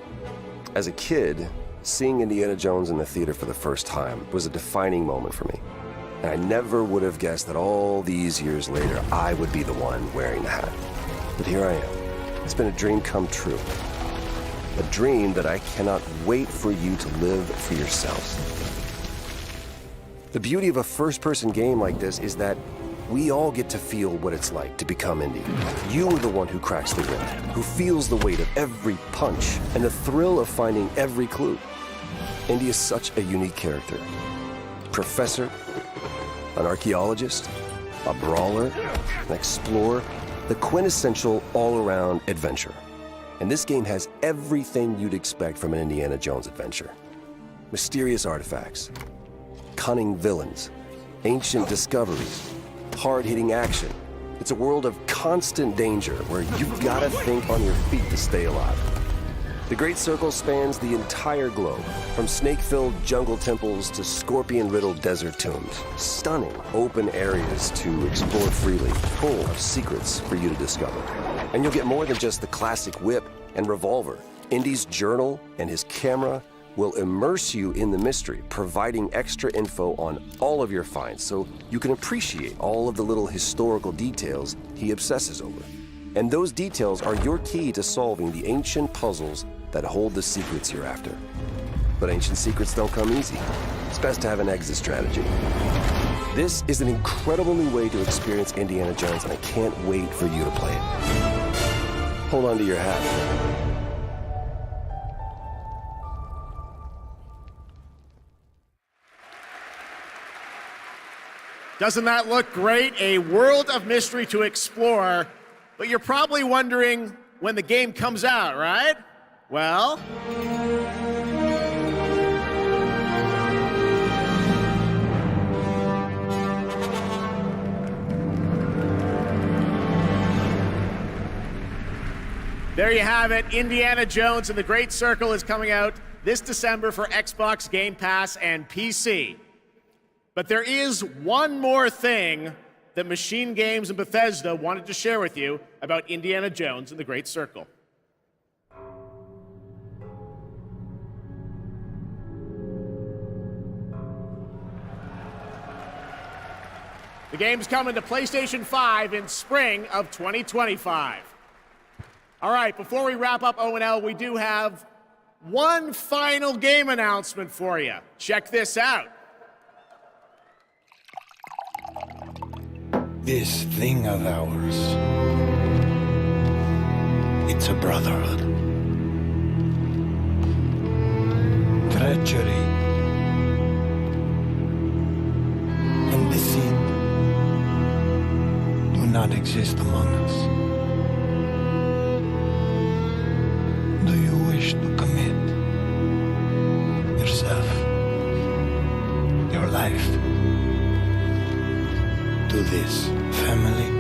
As a kid, seeing Indiana Jones in the theater for the first time was a defining moment for me. And I never would have guessed that all these years later, I would be the one wearing the hat. But here I am. It's been a dream come true. A dream that I cannot wait for you to live for yourselves. The beauty of a first-person game like this is that we all get to feel what it's like to become Indy. You are the one who cracks the whip, who feels the weight of every punch and the thrill of finding every clue. Indy is such a unique character. Professor, an archaeologist, a brawler, an explorer, the quintessential all-around adventurer. And this game has everything you'd expect from an Indiana Jones adventure. Mysterious artifacts, cunning villains, ancient discoveries, hard-hitting action. It's a world of constant danger where you've got to think on your feet to stay alive. The Great Circle spans the entire globe, from snake-filled jungle temples to scorpion-riddled desert tombs. Stunning open areas to explore freely, full of secrets for you to discover. And you'll get more than just the classic whip and revolver. Indy's journal and his camera will immerse you in the mystery, providing extra info on all of your finds so you can appreciate all of the little historical details he obsesses over. And those details are your key to solving the ancient puzzles that hold the secrets you're after. But ancient secrets don't come easy. It's best to have an exit strategy. This is an incredible new way to experience Indiana Jones, and I can't wait for you to play it. Hold on to your hat. Doesn't that look great? A world of mystery to explore. But you're probably wondering when the game comes out, right? Well, there you have it. Indiana Jones and the Great Circle is coming out this December for Xbox Game Pass and PC. But there is one more thing that Machine Games and Bethesda wanted to share with you about Indiana Jones and the Great Circle. The game's coming to PlayStation 5 in spring of 2025. All right, before we wrap up O&L, we do have one final game announcement for you. Check this out. This thing of ours, it's a brotherhood. Treachery and deceit do not exist among us. Do you wish to commit yourself, your life, to this family?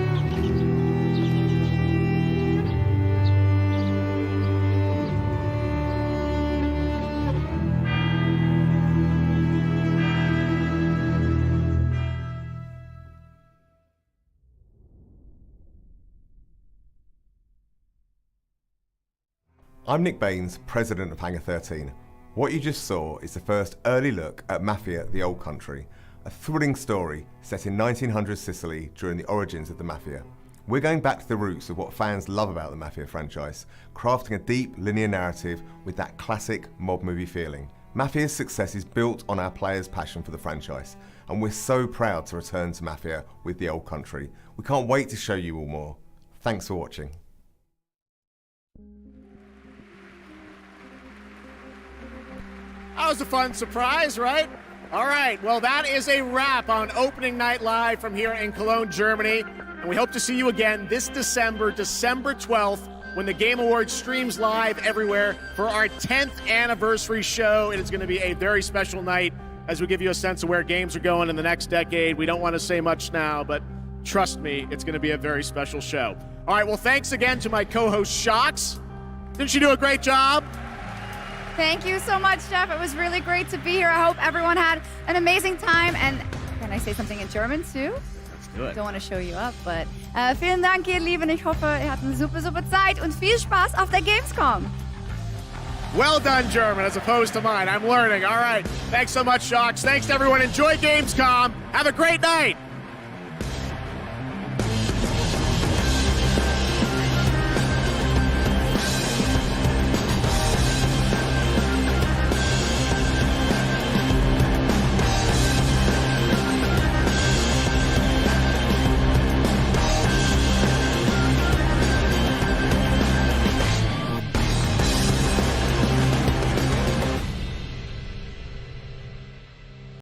I'm Nick Baines, president of Hangar 13. What you just saw is the first early look at Mafia: The Old Country, a thrilling story set in 1900 Sicily during the origins of the Mafia. We're going back to the roots of what fans love about the Mafia franchise, crafting a deep linear narrative with that classic mob movie feeling. Mafia's success is built on our players' passion for the franchise, and we're so proud to return to Mafia with The Old Country. We can't wait to show you all more. Thanks for watching. That was a fun surprise, right? All right, well, that is a wrap on Opening Night Live from here in Cologne, Germany. And we hope to see you again this December 12th, when the Game Awards streams live everywhere for our 10th anniversary show. It is going to be a very special night as we give you a sense of where games are going in the next decade. We don't want to say much now, but trust me, it's going to be a very special show. All right, well, thanks again to my co-host, Shocks. Didn't she do a great job? Thank you so much, Jeff. It was really great to be here. I hope everyone had an amazing time. And can I say something in German too? Let's do it. Don't want to show you up, but vielen Dank, ihr Lieben. Ich hoffe, ihr hattet eine super Zeit und viel Spaß auf der Gamescom. Well done, German, as opposed to mine. I'm learning. All right. Thanks so much, Shocks. Thanks to everyone. Enjoy Gamescom. Have a great night.